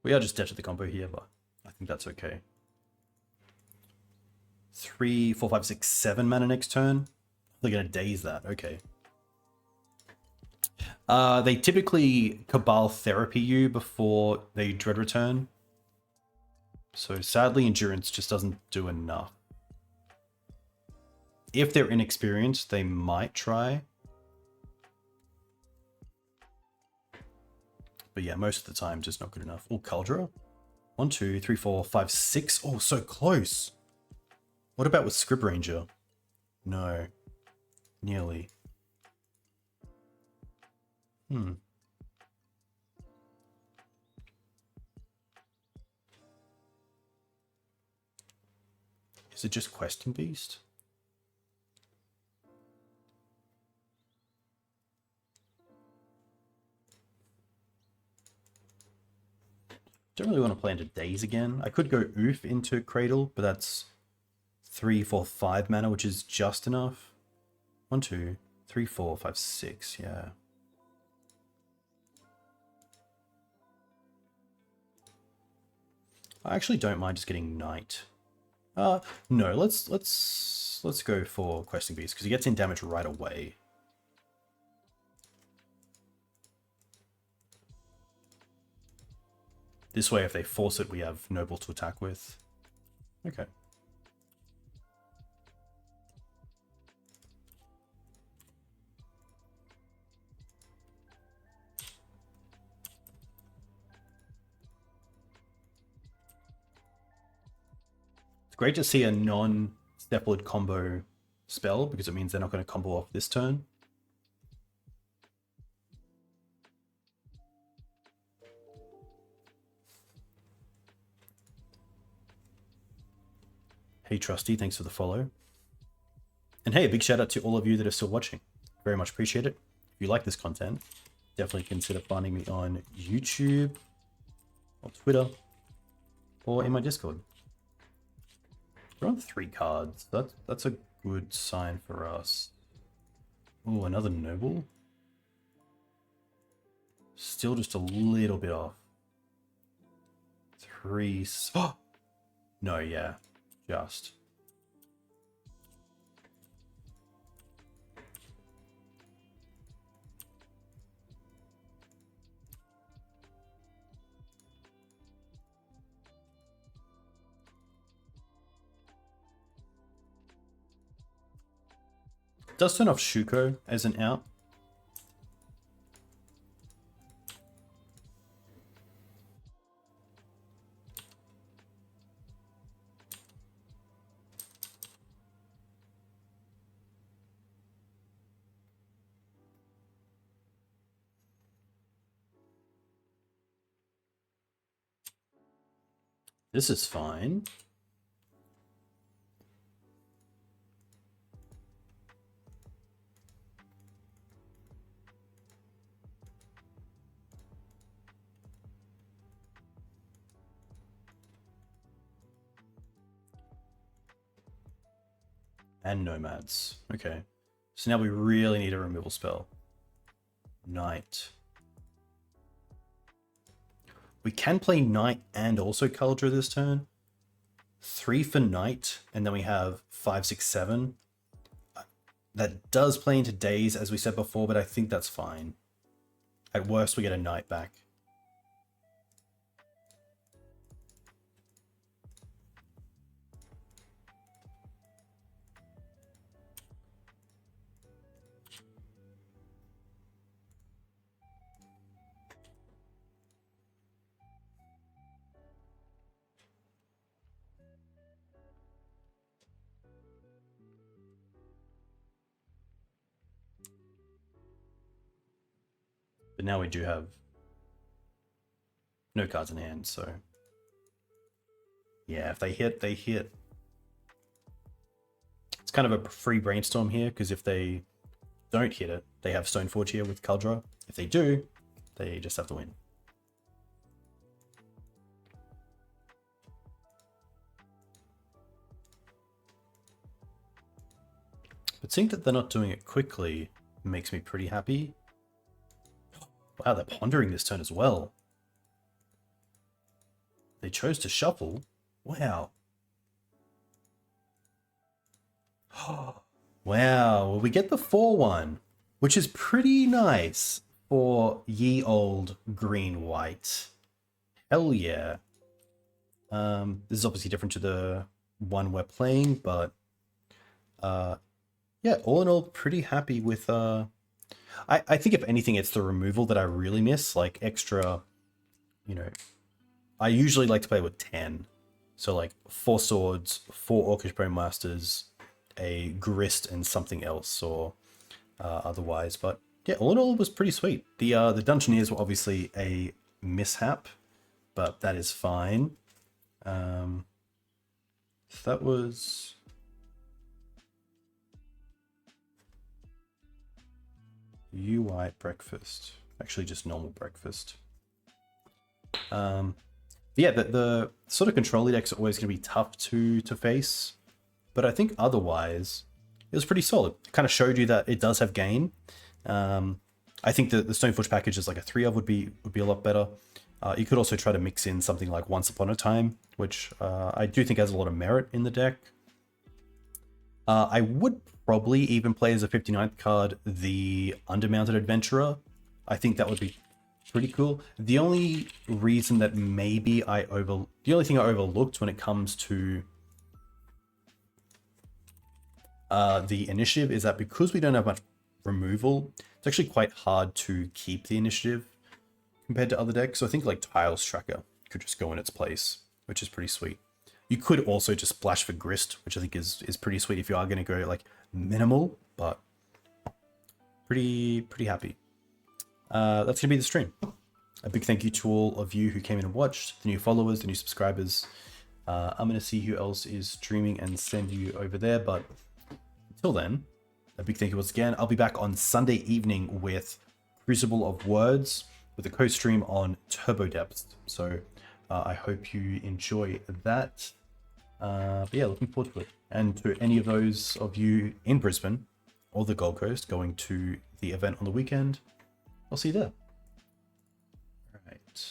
S1: We are just dead to the combo here, but I think that's okay. 3, 4, 5, 6, 7 mana next turn. They're gonna daze that. Okay. They typically Cabal Therapy you before they Dread Return. So sadly, Endurance just doesn't do enough. If they're inexperienced, they might try. But yeah, most of the time, just not good enough. Oh, Kaldra. 1, 2, 3, 4, 5, 6. Oh, so close. What about with Scryb Ranger? No. Nearly. Is it just Questing Beast? Don't really want to play into Daze again. I could go Ouphe into Cradle, but that's 3, 4, 5 mana, which is just enough. 1, 2, 3, 4, 5, 6, yeah. I actually don't mind just getting Knight. No, let's go for Questing Beast because he gets in damage right away. This way, if they force it, we have Noble to attack with. Okay. It's great to see a non-Cephalid combo spell because it means they're not going to combo off this turn. Hey Trusty, thanks for the follow. And hey, a big shout out to all of you that are still watching. Very much appreciate it. If you like this content, definitely consider finding me on YouTube, or Twitter, or in my Discord. We're on 3 cards. That's a good sign for us. Oh, another Noble. Still just a little bit off. 3. Oh! No, yeah. Just. Does turn off Shuko as an out. This is fine. And Nomads. Okay. So now we really need a removal spell. Knight. We can play Knight and also Kaldra this turn. 3 for Knight, and then we have 5, 6, 7. That does play into Daze, as we said before, but I think that's fine. At worst, we get a Knight back. But now we do have no cards in hand, so yeah, if they hit, they hit. It's kind of a free brainstorm here, because if they don't hit it, they have Stoneforge here with Kaldra. If they do, they just have to win. But seeing that they're not doing it quickly makes me pretty happy. Wow, they're pondering this turn as well. They chose to shuffle. Wow. Wow, well, we get the 4-1, which is pretty nice for ye old green-white. Hell yeah. This is obviously different to the one we're playing, but yeah, all in all, pretty happy with... I think if anything, it's the removal that I really miss, like extra, you know... I usually like to play with 10. So like 4 swords, 4 Orcish Bone Masters, a Grist and something else, or otherwise. But yeah, all in all, it was pretty sweet. The Dungeoneers were obviously a mishap, but that is fine. So that was... UI breakfast. Actually, just normal breakfast. yeah, the sort of controller decks are always going to be tough to face, but I think otherwise it was pretty solid. It kind of showed you that it does have game. I think the Stoneforge package is like a 3 of would be a lot better. You could also try to mix in something like Once Upon a Time, which I do think has a lot of merit in the deck. I would probably even play as a 59th card the Undermounted Adventurer. I think that would be pretty cool. The only reason that maybe the only thing I overlooked when it comes to the initiative is that because we don't have much removal, it's actually quite hard to keep the initiative compared to other decks. So I think like Tiles Tracker could just go in its place, which is pretty sweet. You could also just splash for Grist, which I think is pretty sweet if you are going to go like minimal, but pretty happy. That's going to be the stream. A big thank you to all of you who came in and watched, the new followers, the new subscribers. I'm going to see who else is streaming and send you over there, but until then, a big thank you once again. I'll be back on Sunday evening with Crucible of Words with a co-stream on Turbo Depths. So I hope you enjoy that. But yeah, looking forward to it. And to any of those of you in Brisbane or the Gold Coast going to the event on the weekend, I'll see you there. All right.